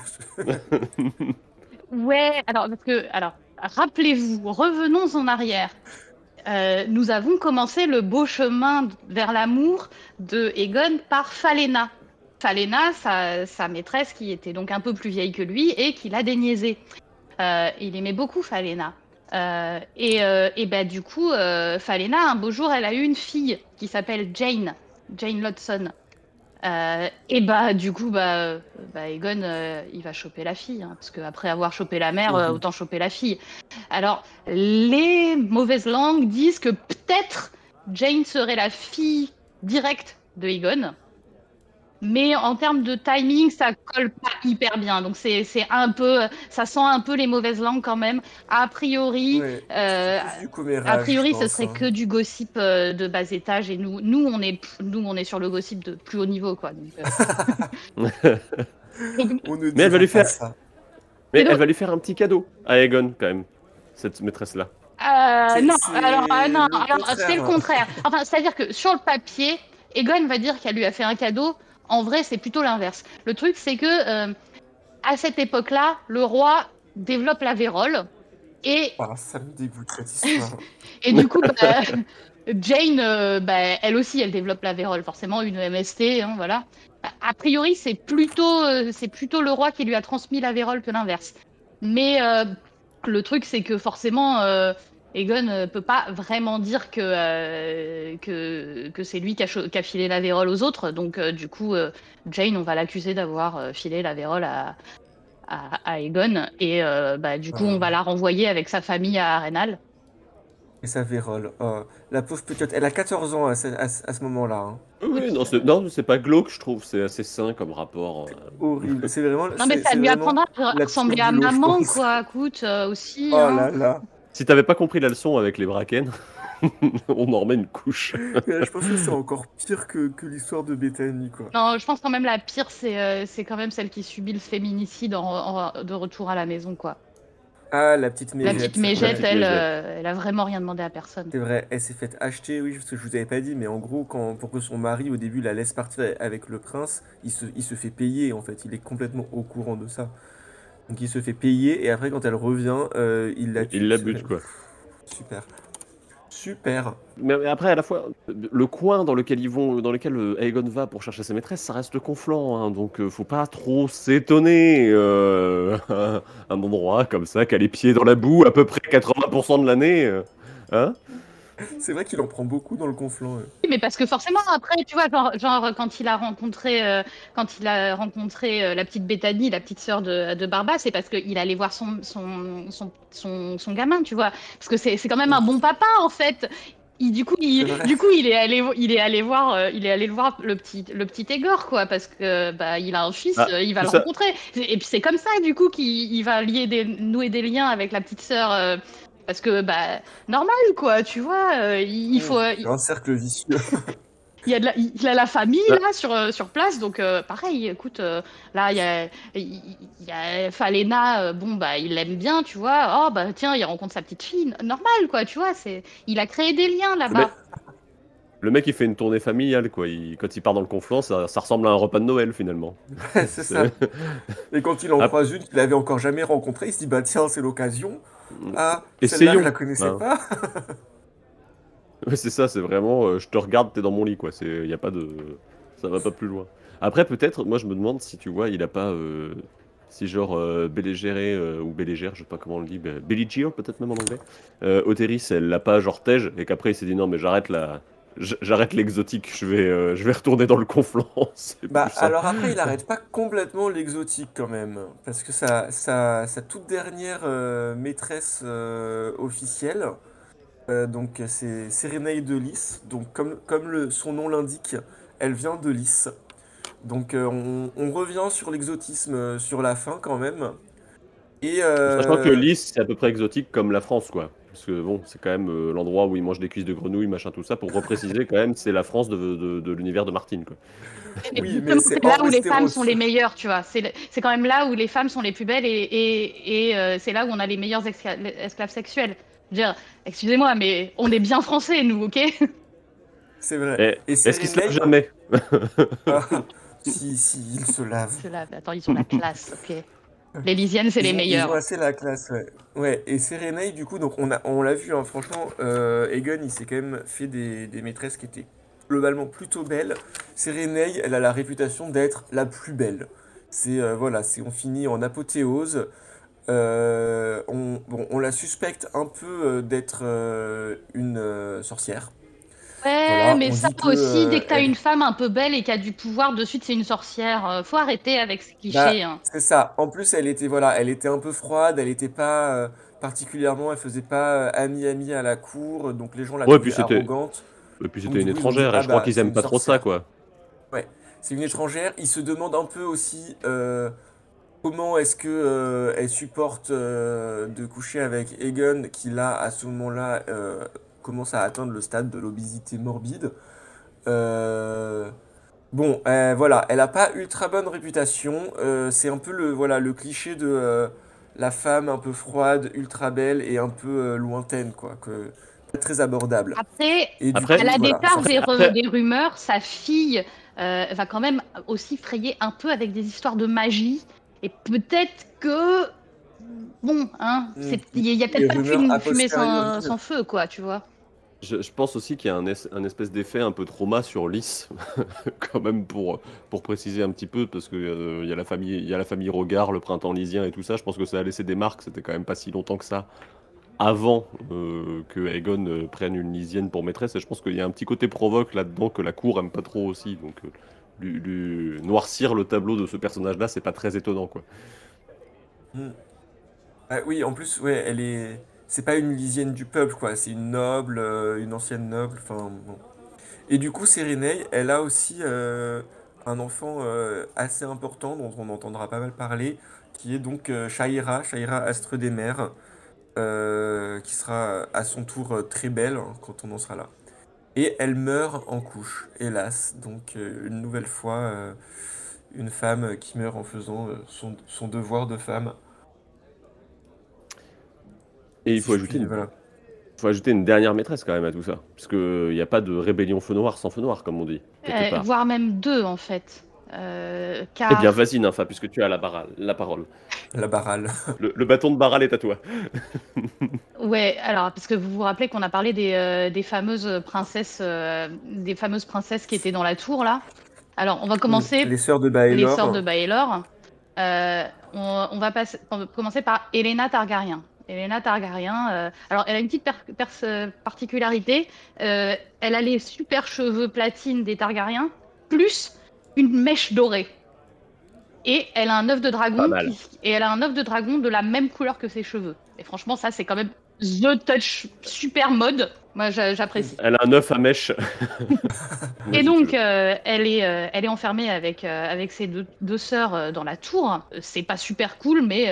Ouais, alors, rappelez-vous, revenons en arrière. Nous avons commencé le beau chemin vers l'amour de Aegon par Falena. Falena, sa maîtresse, qui était donc un peu plus vieille que lui et qui l'a déniaisé. Il aimait beaucoup Falena. Et ben, du coup, Falena, un beau jour, elle a eu une fille qui s'appelle Jane Lodson. Et bah, du coup, Aegon, il va choper la fille, hein, parce qu'après avoir chopé la mère, autant choper la fille. Alors, les mauvaises langues disent que peut-être Jane serait la fille directe de Aegon, mais en termes de timing, ça colle pas hyper bien. Donc, c'est un peu, ça sent un peu les mauvaises langues quand même. A priori, Ouais, c'est du a commérage, priori, je ce pense, serait hein. que du gossip de bas étage, et nous, on est sur le gossip de plus haut niveau, quoi. Donc, On ne Mais elle va dira lui pas faire, ça. mais Et donc- elle va lui faire un petit cadeau à Aegon quand même, cette maîtresse-là. non, C'est alors, non, le alors c'est le contraire. Enfin, c'est-à-dire que sur le papier, Egon va dire qu'elle lui a fait un cadeau. En vrai, c'est plutôt l'inverse. Le truc, c'est que à cette époque-là, le roi développe la vérole et, Ah, ça me dégoûte cette histoire. et du coup, Jane, elle aussi, elle développe la vérole, forcément une MST, hein, voilà. A priori, c'est plutôt le roi qui lui a transmis la vérole que l'inverse. Mais le truc, c'est que forcément, Aegon ne peut pas vraiment dire que c'est lui qui a filé la vérole aux autres. Donc, du coup, Jane, on va l'accuser d'avoir filé la vérole à Aegon. Et du coup, on va la renvoyer avec sa famille à Arenal. Et ça vérole. Oh, la pauvre petite, elle a 14 ans à ce moment-là, hein. Oui, non, c'est pas glauque, je trouve, c'est assez sain comme rapport. Horrible. C'est vraiment. Non, mais ça c'est lui vraiment apprendra à la ressembler pire à du lot, je maman, pense. quoi. Écoute, aussi. Oh Hein. là là. Si t'avais pas compris la leçon avec les Bracken, On en remet une couche. Je pense que c'est encore pire que l'histoire de Bethany, quoi. Non, je pense quand même la pire, c'est quand même celle qui subit le féminicide de retour à la maison, quoi. Ah, la petite La petite mégette. mégette, petite elle, mégette. elle a vraiment rien demandé à personne. C'est vrai, elle s'est faite acheter, oui, parce que je vous avais pas dit, mais en gros, pour que son mari, au début, la laisse partir avec le prince, il se fait payer, en fait. Il est complètement au courant de ça. Donc il se fait payer, et après, quand elle revient, il la Il tue. la bute, quoi. Super. Super. Mais après, à la fois, le coin dans lequel dans lequel Aegon va pour chercher ses maîtresses, ça reste le Conflans, hein, donc faut pas trop s'étonner. Un endroit comme ça, qui a les pieds dans la boue à peu près 80% de l'année. Hein. C'est vrai qu'il en prend beaucoup dans le Conflans. Oui, mais parce que forcément, après, tu vois, genre quand il a rencontré la petite Bethany, la petite sœur de Barba, c'est parce qu'il allait voir son gamin, tu vois. Parce que c'est quand même un bon papa, en fait. Du coup, C'est vrai. il est allé voir, le petit Égor, quoi, parce que bah, il a un fils, Ah, il va c'est le ça. rencontrer. Et puis c'est comme ça, du coup, qu'il va nouer des liens avec la petite sœur, parce que bah normal, quoi, tu vois. Il faut, C'est un cercle vicieux. il a la famille Ah, là sur place, donc pareil. Écoute, là il y a Falena, bon bah il l'aime bien, tu vois. Oh bah tiens, il rencontre sa petite fille, normal, quoi, tu vois. Il a créé des liens le mec, là-bas. le mec, il fait une tournée familiale, quoi. Quand il part dans le Conflans, ça ressemble à un repas de Noël, finalement. C'est ça. Et quand il en Ah, croise une qu'il avait encore jamais rencontrée, il se dit, bah tiens, c'est l'occasion. Ah, celle-là, je essayons. la connaissais Hein. pas. Ouais, c'est ça, c'est vraiment, je te regarde, t'es dans mon lit, quoi. Y a pas de, ça va pas plus loin. Après, peut-être, moi, je me demande si tu vois, il a pas, si genre Bellégéré ou Bellégère, je sais pas comment on le dit, Belligear peut-être même en anglais. Othéris, elle l'a pas genre tège, et qu'après il s'est dit non, mais j'arrête l'exotique, je vais retourner dans le Conflans, c'est Bah plus simple. alors après, il arrête pas complètement l'exotique quand même. Parce que sa toute dernière maîtresse officielle, donc c'est Sérénaï de Lys. Donc comme son nom l'indique, elle vient de Lys. Donc on revient sur l'exotisme sur la fin quand même. Et Sachant que Lys, c'est à peu près exotique comme la France, quoi. Parce que bon, c'est quand même l'endroit où ils mangent des cuisses de grenouille, machin, tout ça. Pour repréciser, quand même, c'est la France de l'univers de Martine, quoi. Mais oui, mais justement, c'est c'est hors là où les femmes Westeros. sont les meilleures, tu vois. C'est quand même là où les femmes sont les plus belles et c'est là où on a les meilleurs esclaves sexuels. Je veux dire, excusez-moi, mais on est bien français, nous, ok? C'est vrai. Et Et est-ce qu'ils se lavent Sérénaï, jamais? ah, si, il se lave. Attends, ils ont la classe, ok? Les Lysiennes, c'est les Ils ont meilleurs. assez la classe, ouais. Ouais, et Sérénaï, du coup, donc on l'a vu, hein, franchement, Aegon, il s'est quand même fait des maîtresses qui étaient globalement plutôt belles. Sérénaï, elle a la réputation d'être la plus belle. Voilà, on finit en apothéose. Bon, on la suspecte un peu d'être une sorcière. Ouais, Voilà, mais on ça dit que aussi, dès que t'as elle. une femme un peu belle et qui a du pouvoir, de suite, c'est une sorcière. Faut arrêter avec ces clichés, Bah, hein. c'est ça. En plus, elle était un peu froide, elle était pas particulièrement, elle faisait pas ami-ami à la cour, donc les gens la Ouais, trouvaient arrogante. et puis Donc c'était du une coup, ils ont dit, étrangère, et ah je crois bah, qu'ils c'est aiment une pas trop ça, sorcière. quoi. Ouais, c'est une Je- étrangère. Ils se demandent un peu aussi comment est-ce que elle supporte de coucher avec Aegon, qui là, à ce moment-là, commence à atteindre le stade de l'obésité morbide. Euh, Bon, voilà, elle a pas ultra bonne réputation. C'est un peu le cliché de la femme un peu froide, ultra belle et un peu lointaine, quoi, pas très abordable. Après, Et du à Après, coup, la voilà, départ après, après, des rumeurs, sa fille va quand même aussi frayer un peu avec des histoires de magie. Et peut-être que, bon, hein, il y a peut-être les pas de rumeurs a fumée posteriori. sans feu, quoi, tu vois. je pense aussi qu'il y a un espèce d'effet un peu trauma sur Lys, quand même pour préciser un petit peu, parce que il y a la famille Rogard, le printemps lysien et tout ça. Je pense que ça a laissé des marques. C'était quand même pas si longtemps que ça avant que Aegon prenne une lysienne pour maîtresse. Et je pense qu'il y a un petit côté provoque là-dedans que la cour aime pas trop aussi. Donc noircir le tableau de ce personnage-là, c'est pas très étonnant, quoi. Hmm. Ah oui, en plus, ouais, c'est pas une lisienne du peuple, quoi. C'est une noble, une ancienne noble. Enfin, bon. Et du coup, Sérénée, elle a aussi un enfant assez important dont on entendra pas mal parler, qui est donc Shaira Astre des Mers. qui sera à son tour très belle hein, quand on en sera là. Et elle meurt en couche, hélas. Donc une nouvelle fois, une femme qui meurt en faisant son devoir de femme. Et il Si je puis, faut voilà. ajouter une dernière maîtresse quand même à tout ça. Parce qu'il n'y a pas de rébellion feu noir sans feu noir, comme on dit, quelque part. Voire même 2 en fait. Eh bien, Car vas-y, Nympha, puisque tu as la parole. La barale. Le bâton de Baral est à toi. ouais, alors parce que vous vous rappelez qu'on a parlé des fameuses princesses qui étaient dans la tour là. Alors on va commencer Les sœurs de les sœurs de Baelor. Baelor. On va commencer par Elena Targaryen. Elena Targaryen, alors elle a une petite particularité. Elle a les super cheveux platine des Targaryens, plus une mèche dorée. Et elle a un œuf de Pas dragon mal. de la même couleur que ses cheveux. Et franchement, ça c'est quand même the touch super mode. Moi, j'apprécie. Elle a un œuf à mèche. Et Vas-y, donc, tu veux. elle est enfermée avec ses deux sœurs dans la tour. C'est pas super cool, mais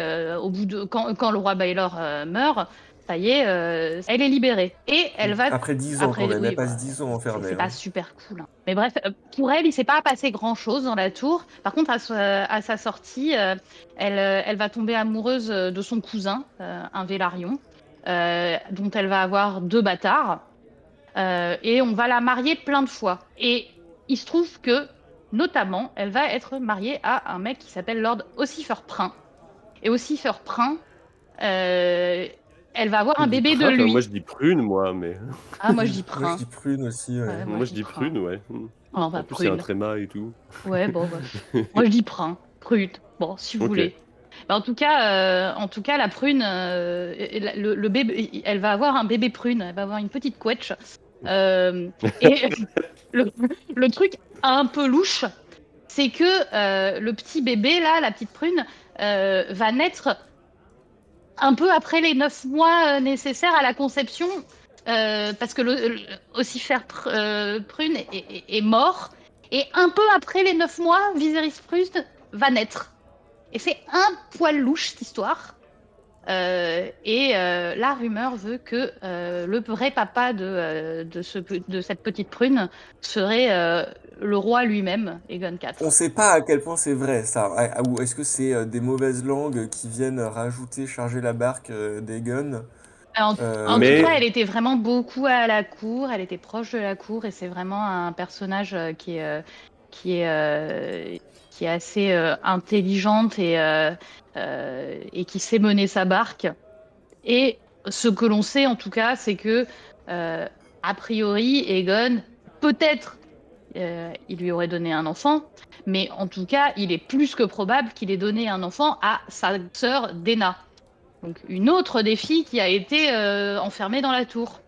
quand le roi Baelor meurt, ça y est, elle est libérée. Et elle va. Après 10 ans quand même, Oui, elle passe 10 ans enfermée. c'est pas Hein. super cool, hein. Mais bref, pour elle, il s'est pas passé grand-chose dans la tour. Par contre, à sa sortie, elle va tomber amoureuse de son cousin, un Vélarion, dont elle va avoir 2 bâtards. Et on va la marier plein de fois. Et il se trouve que, notamment, elle va être mariée à un mec qui s'appelle Lord Ossifer Pryn. Et Ossifer Pryn, elle va avoir Tu un dis bébé de prin, enfin, moi lui. je dis prune, moi, mais. Ah, moi je dis Moi je Pryn. dis prune aussi. Ouais. Ouais, moi Moi je je dis dis Pryn. prune, ouais. Oh, bah, En plus, il y a un prune. tréma et tout. Ouais, bon, bah. Moi je dis Pryn. Prune. Bon, si vous Ok. voulez. Bah, en tout cas, la prune, le bébé, elle va avoir un bébé prune. Elle va avoir une petite couetche. Et le, le truc un peu louche, c'est que le petit bébé, là, la petite prune, va naître un peu après les 9 mois nécessaires à la conception, parce que Ossifer Prune est mort. Et un peu après les 9 mois, Viserys Prune va naître. Et c'est un poil louche, cette histoire. La rumeur veut que le vrai papa de cette petite prune serait le roi lui-même, Aegon IV. On sait pas à quel point c'est vrai ça. Ou est-ce que c'est des mauvaises langues qui viennent rajouter, charger la barque d'Aegon En tout cas, Mais elle était vraiment beaucoup à la cour, elle était proche de la cour, et c'est vraiment un personnage qui est assez intelligente et qui sait mener sa barque. Et ce que l'on sait en tout cas, c'est que a priori, Aegon, peut-être, il lui aurait donné un enfant, mais en tout cas, il est plus que probable qu'il ait donné un enfant à sa sœur Dena. Donc une autre des filles qui a été enfermée dans la tour.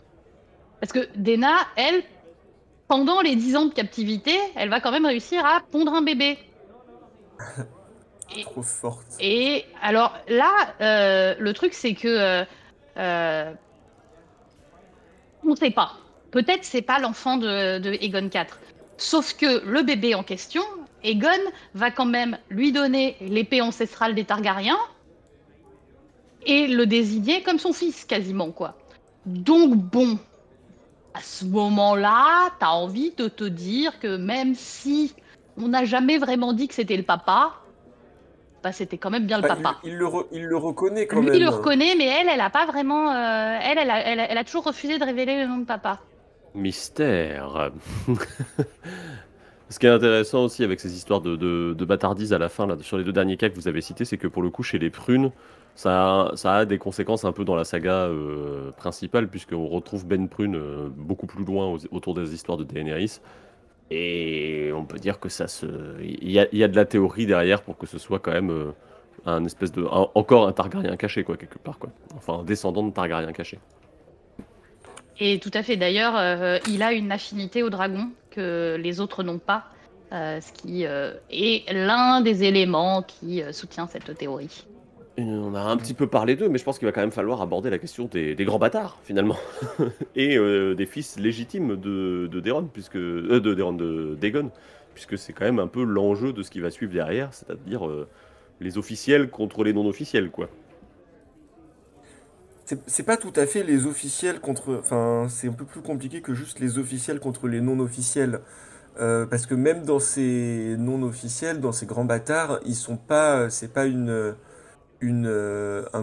Parce que Dena, elle, pendant les 10 ans de captivité, elle va quand même réussir à pondre un bébé. Et, trop forte. et alors là, le truc, c'est que euh, on ne sait pas. Peut-être c'est pas l'enfant de Aegon IV. Sauf que le bébé en question, Aegon, va quand même lui donner l'épée ancestrale des Targaryens et le désigner comme son fils, quasiment, quoi. Donc bon, à ce moment-là, t'as envie de te dire que même si on n'a jamais vraiment dit que c'était le papa, bah c'était quand même bien le Bah, papa. il le reconnaît quand Lui, il le même. reconnaît, mais elle a pas vraiment. Elle a toujours refusé de révéler le nom de papa. mystère. Ce qui est intéressant aussi avec ces histoires de bâtardise à la fin, là, sur les 2 derniers cas que vous avez cités, c'est que pour le coup, chez les prunes, ça a des conséquences un peu dans la saga principale, puisqu'on retrouve Ben Prune beaucoup plus loin autour des histoires de Daenerys. Et on peut dire que il y a de la théorie derrière pour que ce soit quand même un espèce de. Encore un Targaryen caché, quoi, quelque part, quoi. Enfin, un descendant de Targaryen caché. Et tout à fait. D'ailleurs, il a une affinité au dragon que les autres n'ont pas, ce qui est l'un des éléments qui soutient cette théorie. Et on a un petit peu parlé d'eux, mais je pense qu'il va quand même falloir aborder la question des grands bâtards, finalement. Et des fils légitimes de Daeron, de Daegon, puisque c'est quand même un peu l'enjeu de ce qui va suivre derrière, c'est-à-dire les officiels contre les non-officiels, quoi. c'est pas tout à fait les officiels contre. Enfin, c'est un peu plus compliqué que juste les officiels contre les non-officiels. Parce que même dans ces non-officiels, dans ces grands bâtards, ils sont pas. C'est pas un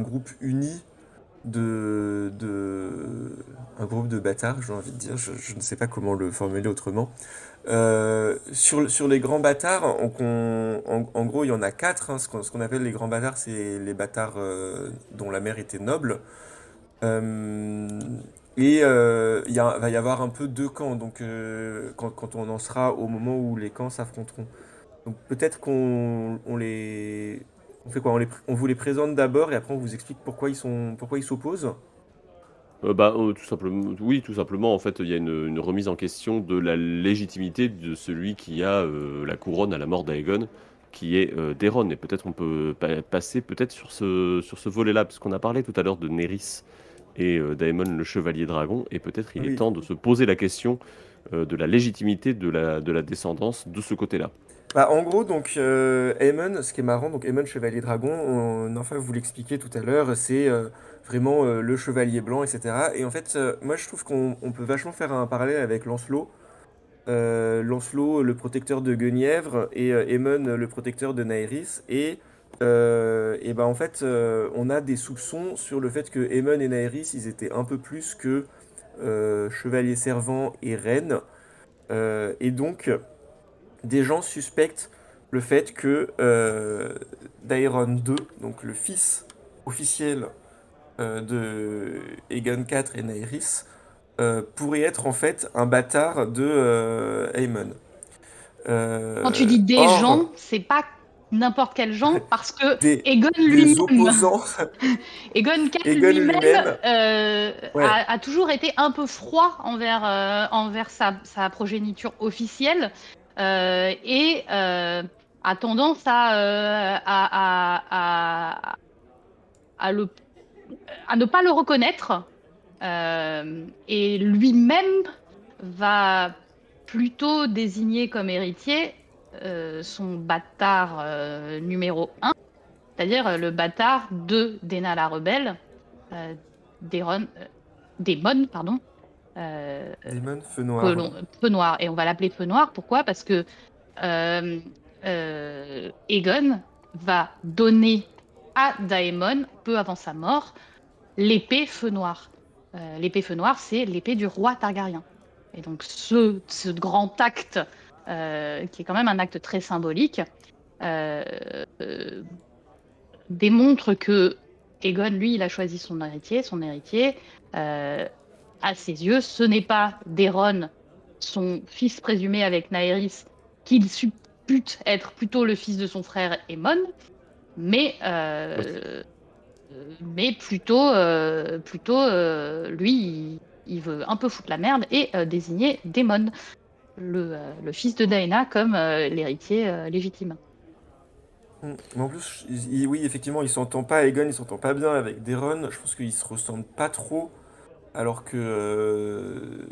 groupe uni un groupe de bâtards, j'ai envie de dire. Je ne sais pas comment le formuler autrement. Sur les grands bâtards, en gros, il y en a quatre, hein. Ce qu'on appelle les grands bâtards, c'est les bâtards dont la mère était noble. Euh, va y avoir un peu deux camps, donc quand on en sera au moment où les camps s'affronteront. Donc peut-être qu'on les... On fait quoi? On vous les présente d'abord et après on vous explique pourquoi ils s'opposent. Tout simplement, oui, tout simplement, en fait, il y a une remise en question de la légitimité de celui qui a la couronne à la mort d'Aegon, qui est Daeron. Et peut-être on peut passer peut-être sur ce volet-là, parce qu'on a parlé tout à l'heure de Nerys et Daemon le Chevalier Dragon, et peut-être il est Oui. temps de se poser la question de la légitimité de la descendance de ce côté-là. Bah, en gros, donc, Aemon, ce qui est marrant, donc Aemon Chevalier Dragon, enfin vous l'expliquiez tout à l'heure, c'est vraiment le chevalier blanc, etc. Et en fait, moi je trouve qu'on peut vachement faire un parallèle avec Lancelot. Lancelot, le protecteur de Guenièvre, et Aemon, le protecteur de Naerys. Et ben en fait, on a des soupçons sur le fait que Aemon et Naerys, ils étaient un peu plus que chevaliers servants et reines. Et donc, des gens suspectent le fait que Daeron II, donc le fils officiel de Aegon IV et Naerys, pourrait être en fait un bâtard de Aemon. Quand tu dis des Or, gens, c'est pas n'importe quel gens, parce que des, Aegon des lui-même, opposants, Aegon IV Aegon lui-même lui-même, ouais, a toujours été un peu froid envers sa progéniture officielle et a tendance à le, à ne pas le reconnaître. Et lui-même va plutôt désigner comme héritier son bâtard numéro un, c'est-à-dire le bâtard de Daena la Rebelle, euh, Daemon, Daemon, pardon, euh, Daemon Feu Noir. Feu Noir. Et on va l'appeler Feu Noir, pourquoi? Parce que Aegon va donner à Daemon, peu avant sa mort, l'épée Feu Noir. L'épée Feu Noir, c'est l'épée du roi Targaryen. Et donc ce grand acte, qui est quand même un acte très symbolique, euh, euh, démontre que Aegon, lui, il a choisi son héritier. Son héritier, à ses yeux, ce n'est pas Daeron, son fils présumé avec Naerys, qu'il suppute être plutôt le fils de son frère Aemon, mais, plutôt lui, il veut un peu foutre la merde et désigner Daemon, le fils de Daena, comme l'héritier légitime. Mais en plus, oui, effectivement, il s'entend pas, Aegon, il s'entend pas bien avec Daeron. Je pense qu'ils se ressemblent pas trop, alors que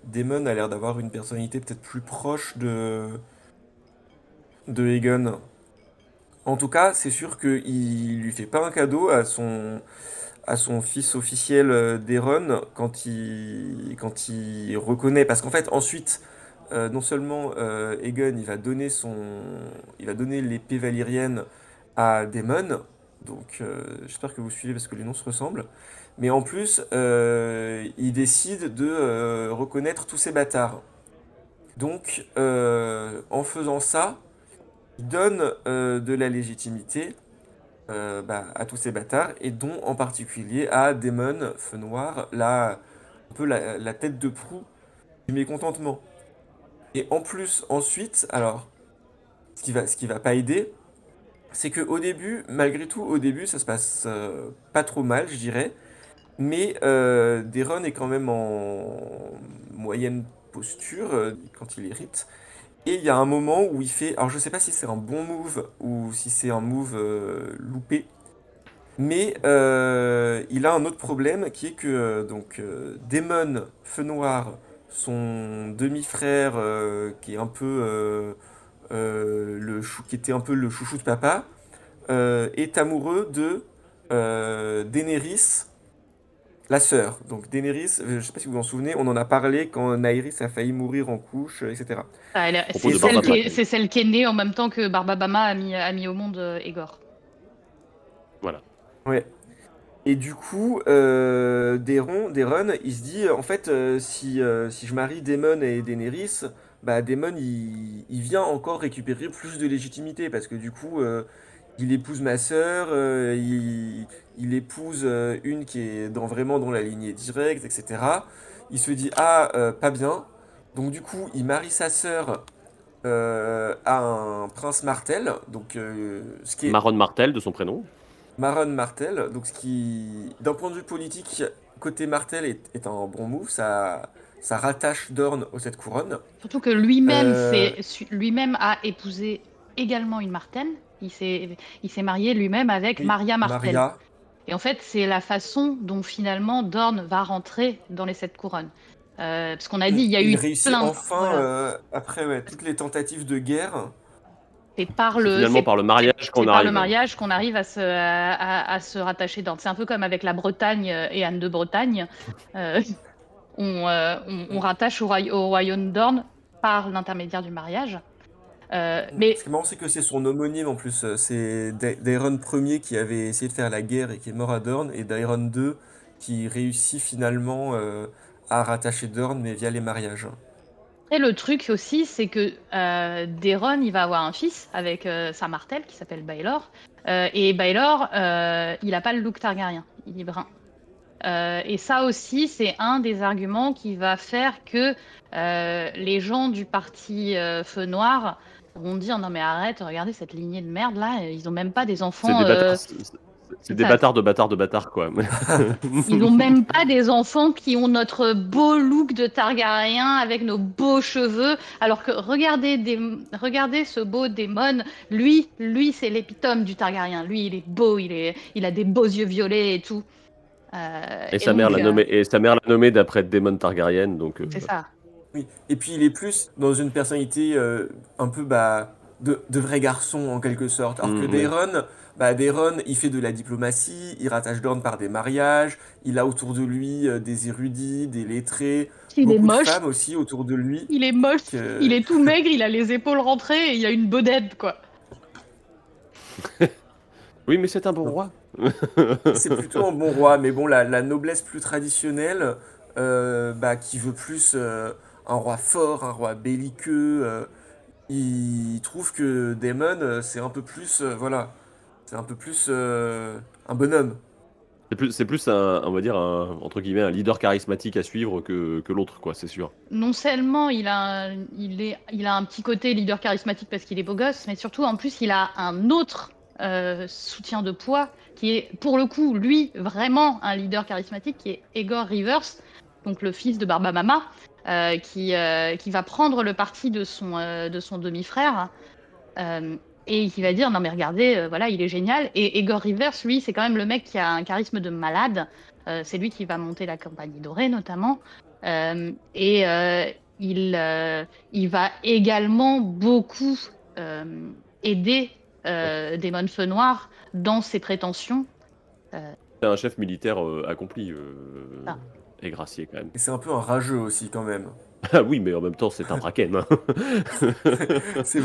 Daemon a l'air d'avoir une personnalité peut-être plus proche de Aegon. En tout cas, c'est sûr qu'il lui fait pas un cadeau à son fils officiel Daeron quand il reconnaît. Parce qu'en fait, ensuite, non seulement Aegon, il va donner l'épée valyrienne à Daemon. Donc, j'espère que vous suivez parce que les noms se ressemblent. Mais en plus, il décide de reconnaître tous ces bâtards. Donc, en faisant ça, il donne de la légitimité à tous ces bâtards, et dont en particulier à Daemon, Feu Noir, un peu la tête de proue du mécontentement. Et en plus, ensuite, alors, ce qui va pas aider, c'est que au début, malgré tout, au début, ça se passe pas trop mal, je dirais, mais Daeron est quand même en moyenne posture quand il hérite. Et il y a un moment où il fait, alors je sais pas si c'est un bon move ou si c'est un move loupé, mais il a un autre problème qui est que Daemon, Feu Noir, son demi-frère qui est un peu qui était un peu le chouchou de papa, est amoureux de Daenerys, La sœur, donc Daenerys, je sais pas si vous vous en souvenez, on en a parlé quand Naerys a failli mourir en couche, etc. Ah, Propos c'est de celle, Barbapapa. c'est celle qui est née en même temps que Barbabama a mis au monde Aegor. Voilà. Ouais. Et du coup, Daeron, il se dit, en fait, si je marie Daemon et Daenerys, bah Daemon, il vient encore récupérer plus de légitimité, parce que du coup, il épouse ma sœur, il épouse une qui est vraiment dans la lignée directe, etc. Il se dit, ah, pas bien. Donc du coup, il marie sa sœur à un prince Martel, donc ce qui est Maron Martel de son prénom. Maron Martel, donc ce qui, d'un point de vue politique, côté Martel est un bon move, ça rattache Dorne aux sept couronnes. Surtout que lui-même Euh, lui-même a épousé également une Martelle. Il s'est marié lui-même avec oui, Maria Martell. Maria, Et en fait, c'est la façon dont finalement Dorne va rentrer dans les sept couronnes. Parce qu'on a dit, il y a il eu réussit plein. enfin, Voilà. après ouais, toutes les tentatives de guerre. C'est finalement par le mariage qu'on C'est par le arrive. mariage qu'on arrive à se rattacher Dorne. C'est un peu comme avec la Bretagne et Anne de Bretagne. Euh, on rattache au royaume d'Orne par l'intermédiaire du mariage. Ce Mais qui est marrant, c'est que c'est son homonyme en plus. C'est Daeron Ier qui avait essayé de faire la guerre et qui est mort à Dorne, et Daeron II qui réussit finalement à rattacher Dorne, mais via les mariages. après, le truc aussi, c'est que Daeron, il va avoir un fils avec sa Martelle qui s'appelle Baelor. Et Baelor, il n'a pas le look Targaryen, il est brun. Et ça aussi, c'est un des arguments qui va faire que les gens du parti Feu Noir vont dire non mais arrête, regardez cette lignée de merde là, ils ont même pas des C'est enfants. des bâtards. C'est des ça, bâtards de bâtards de bâtards, quoi. Ils ont même pas des enfants qui ont notre beau look de Targaryen avec nos beaux cheveux. Alors que regardez ce beau démon. Lui, c'est l'épitome du Targaryen. Lui, il est beau, il a des beaux yeux violets et tout. Et Et sa mère donc, l'a nommé, et sa mère l'a nommé d'après Daemon Targaryen, donc. c'est ça. Oui, et puis il est plus dans une personnalité un peu bah, de vrai garçon en quelque sorte. Alors que Oui. Daeron, il fait de la diplomatie, il rattache Dorne par des mariages, il a autour de lui des érudits, des lettrés, Il est beaucoup de moche, femmes aussi autour de lui. il est moche, il Que est tout maigre, il a les épaules rentrées et il a une bedaine, quoi. Oui, mais c'est un bon roi. c'est plutôt un bon roi, mais bon, la noblesse plus traditionnelle, bah, qui veut plus un roi fort, un roi belliqueux, il trouve que Daemon, c'est un peu plus, voilà, c'est un peu plus un bonhomme. C'est plus un, on va dire, entre guillemets, un leader charismatique à suivre que l'autre, quoi, c'est sûr. Non seulement il a un petit côté leader charismatique parce qu'il est beau gosse, mais surtout en plus il a un autre soutien de poids qui est pour le coup lui vraiment un leader charismatique qui est Aegor Rivers, donc le fils de Barbamama, qui va prendre le parti de son demi-frère et qui va dire non mais regardez voilà il est génial et Aegor Rivers lui c'est quand même le mec qui a un charisme de malade. C'est lui qui va monter la Compagnie Dorée notamment. Et il va également beaucoup aider Daemon Feu Noir dans ses prétentions. C'est un chef militaire accompli Ah. et gracié, quand même. Et c'est un peu un rageux aussi quand même. Ah oui, mais en même temps, c'est un Draken. Hein. C'est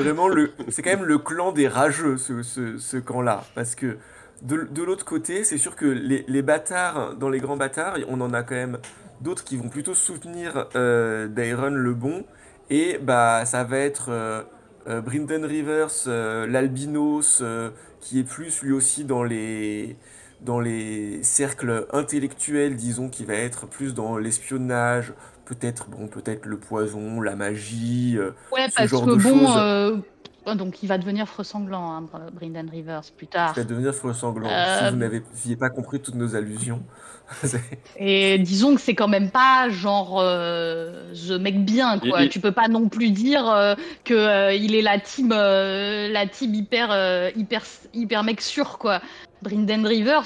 quand même le clan des rageux, ce camp-là. Parce que de l'autre côté, c'est sûr que les bâtards, dans les grands bâtards, on en a quand même d'autres qui vont plutôt soutenir Daeron le bon. Et bah, ça va être Brynden Rivers, l'albinos, qui est plus lui aussi dans les cercles intellectuels, disons, qui va être plus dans l'espionnage, peut-être le poison, la magie, Ouais, ce parce genre que de bon, choses donc il va devenir Freux-Sanglant, hein, Brynden Rivers, plus qui va tard. devenir feu sanglant. Si Euh, vous n'aviez pas compris toutes nos allusions. c'est- et disons que c'est quand même pas genre the mec bien, Il- quoi. il- Tu peux pas non plus dire que il est la team hyper mec sûr, quoi. Brynden Rivers,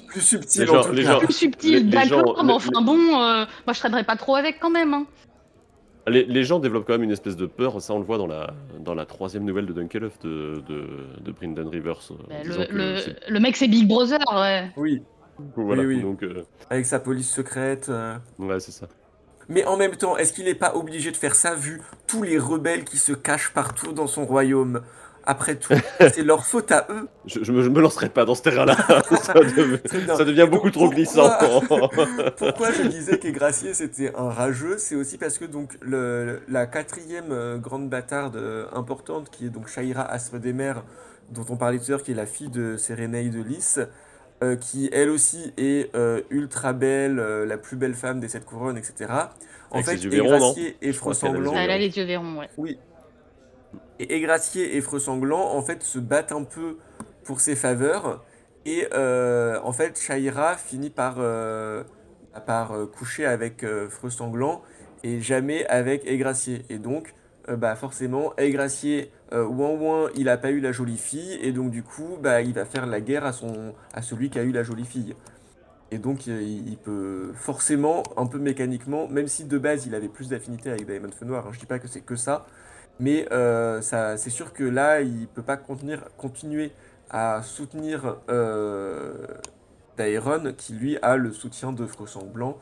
plus subtil en tout les cas. gens, plus subtil, les gens, d'accord, mais enfin bon, moi je traînerais pas trop avec quand même. Hein. les gens développent quand même une espèce de peur. Ça, on le voit dans la troisième nouvelle de Dunkelhoff de Brynden Rivers. En disant que Le mec c'est Big Brother, ouais. Oui, Voilà, oui. donc Avec sa police secrète. ouais, c'est ça. Mais en même temps, est-ce qu'il n'est pas obligé de faire ça vu tous les rebelles qui se cachent partout dans son royaume? Après tout, c'est leur faute à eux. Je me lancerai pas dans ce terrain-là. Très bien. Ça devient Et beaucoup donc, trop glissant. Pourquoi je disais qu'Aigracier c'était un rageux? C'est aussi parce que donc la quatrième grande bâtarde importante qui est donc Shaira Asmodémer, dont on parlait tout à l'heure, qui est la fille de Sérénèe de Lys, qui elle aussi est ultra belle, la plus belle femme des sept couronnes, etc. En Avec fait, ses yeux verrons, non? Aigracier et Je crois qu'elle a les Freux-Sanglant, yeux Elle a verrons. les yeux verrons, ouais. oui, et Aigracier et Freux-Sanglant, en fait, se battent un peu pour ses faveurs. Et en fait, Shaira finit par coucher avec Freux-Sanglant et jamais avec Aigracier. Et donc, bah, forcément, Aigracier, ouin ouin, il a pas eu la jolie fille. Et donc, du coup, bah, il va faire la guerre à celui qui a eu la jolie fille. Et donc, il peut forcément, un peu mécaniquement, même si de base il avait plus d'affinité avec Diamond Feu Noir, hein, je dis pas que c'est que ça, mais c'est sûr que là, il peut pas continuer à soutenir Daeron, qui lui a le soutien de Frosson Blanc,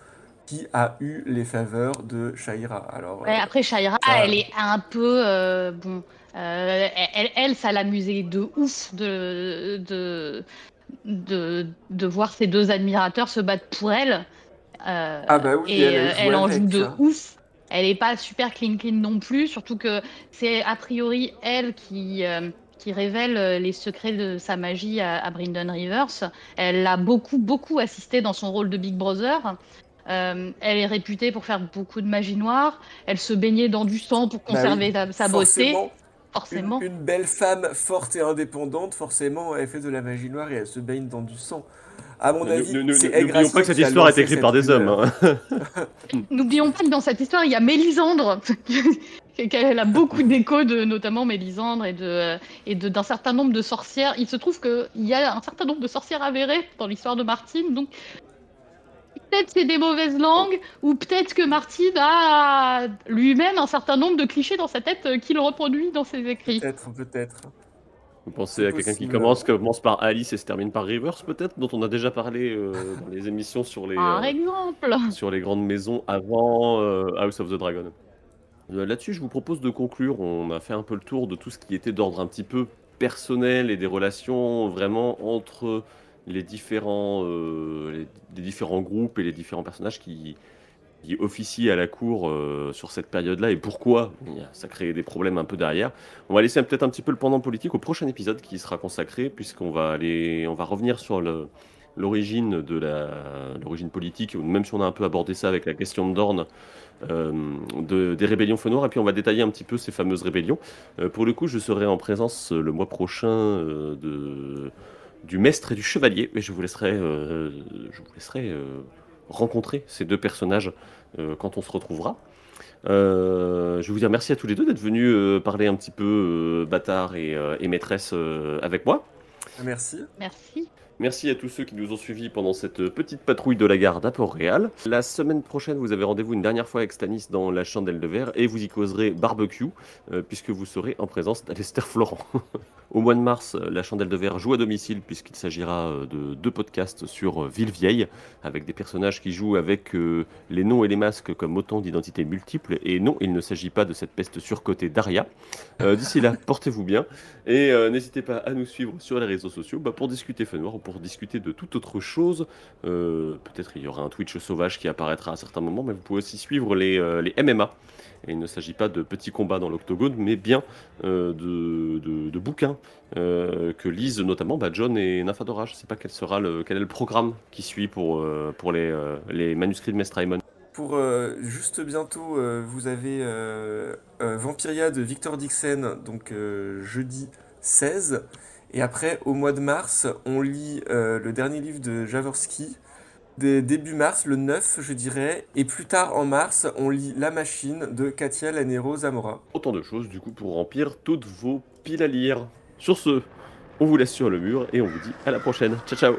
qui a eu les faveurs de Shaira. Alors, Ouais, après, Shaira, ça, elle est un peu. Bon, ça l'amusait de ouf de voir ses deux admirateurs se battre pour elle. ah bah oui, Et elle joue elle en joue avec, de hein. ouf. Elle est pas super clean non plus, surtout que c'est a priori elle qui révèle les secrets de sa magie à Bryndon Rivers. Elle l'a beaucoup assisté dans son rôle de Big Brother. Elle est réputée pour faire beaucoup de magie noire. Elle se baignait dans du sang pour Bah oui, conserver sa beauté, forcément, forcément. une belle femme forte et indépendante, forcément, elle fait de la magie noire et elle se baigne dans du sang. À mon avis, c'est N'oublions pas Aigracier que cette qui a histoire est lancé écrite cette par des hommes. rumeur. Hein. N'oublions pas que dans cette histoire, il y a Mélisandre, qu'elle a beaucoup d'échos de notamment Mélisandre d'un certain nombre de sorcières. Il se trouve qu'il y a un certain nombre de sorcières avérées dans l'histoire de Martine, donc peut-être c'est des mauvaises langues, ou peut-être que Martine a lui-même un certain nombre de clichés dans sa tête qu'il reproduit dans ses écrits. Peut-être. Vous pensez C'est à quelqu'un qui possible. commence par Alice et se termine par Rivers, peut-être, dont on a déjà parlé dans les émissions Par exemple. sur les grandes maisons avant House of the Dragon. Là-dessus, je vous propose de conclure. On a fait un peu le tour de tout ce qui était d'ordre un petit peu personnel et des relations vraiment entre les différents groupes et les différents personnages qui officient à la cour sur cette période-là et pourquoi ça crée des problèmes un peu derrière. On va laisser peut-être un petit peu le pendant politique au prochain épisode qui sera consacré, puisqu'on va revenir sur l'origine politique, même si on a un peu abordé ça avec la question de Dorne, des rébellions Feu Noir, et puis on va détailler un petit peu ces fameuses rébellions. Pour le coup, je serai en présence le mois prochain du Mestre et du Chevalier, et je vous laisserai rencontrer ces deux personnages quand on se retrouvera. Je vais vous dire merci à tous les deux d'être venus parler un petit peu bâtard et maîtresse avec moi. Merci. Merci. Merci à tous ceux qui nous ont suivis pendant cette petite patrouille de la garde à Port-Réal. La semaine prochaine, vous avez rendez-vous une dernière fois avec Stanis dans la Chandelle de Verre et vous y causerez barbecue, puisque vous serez en présence d'Alester Florent. Au mois de mars, la Chandelle de Verre joue à domicile, puisqu'il s'agira de 2 podcasts sur Villevieille, avec des personnages qui jouent avec les noms et les masques comme autant d'identités multiples. Et non, il ne s'agit pas de cette peste surcotée d'Aria. D'ici là, portez-vous bien et n'hésitez pas à nous suivre sur les réseaux sociaux pour discuter Feu Noir ou pour discuter de toute autre chose. Peut-être il y aura un Twitch sauvage qui apparaîtra à certains moments, mais vous pouvez aussi suivre les MMA. Et il ne s'agit pas de petits combats dans l'octogone, mais bien de bouquins que lisent notamment John et Nymphadora. Je ne sais pas quel est le programme qui suit pour les manuscrits de Mestre Aemon. Pour juste bientôt, vous avez Vampiria de Victor Dixon, donc jeudi 16. Et après, au mois de mars, on lit le dernier livre de Jaworski, début mars, le 9, je dirais. Et plus tard, en mars, on lit La Machine de Katia Lanero Zamora. Autant de choses, du coup, pour remplir toutes vos piles à lire. Sur ce, on vous laisse sur le mur et on vous dit à la prochaine. Ciao, ciao!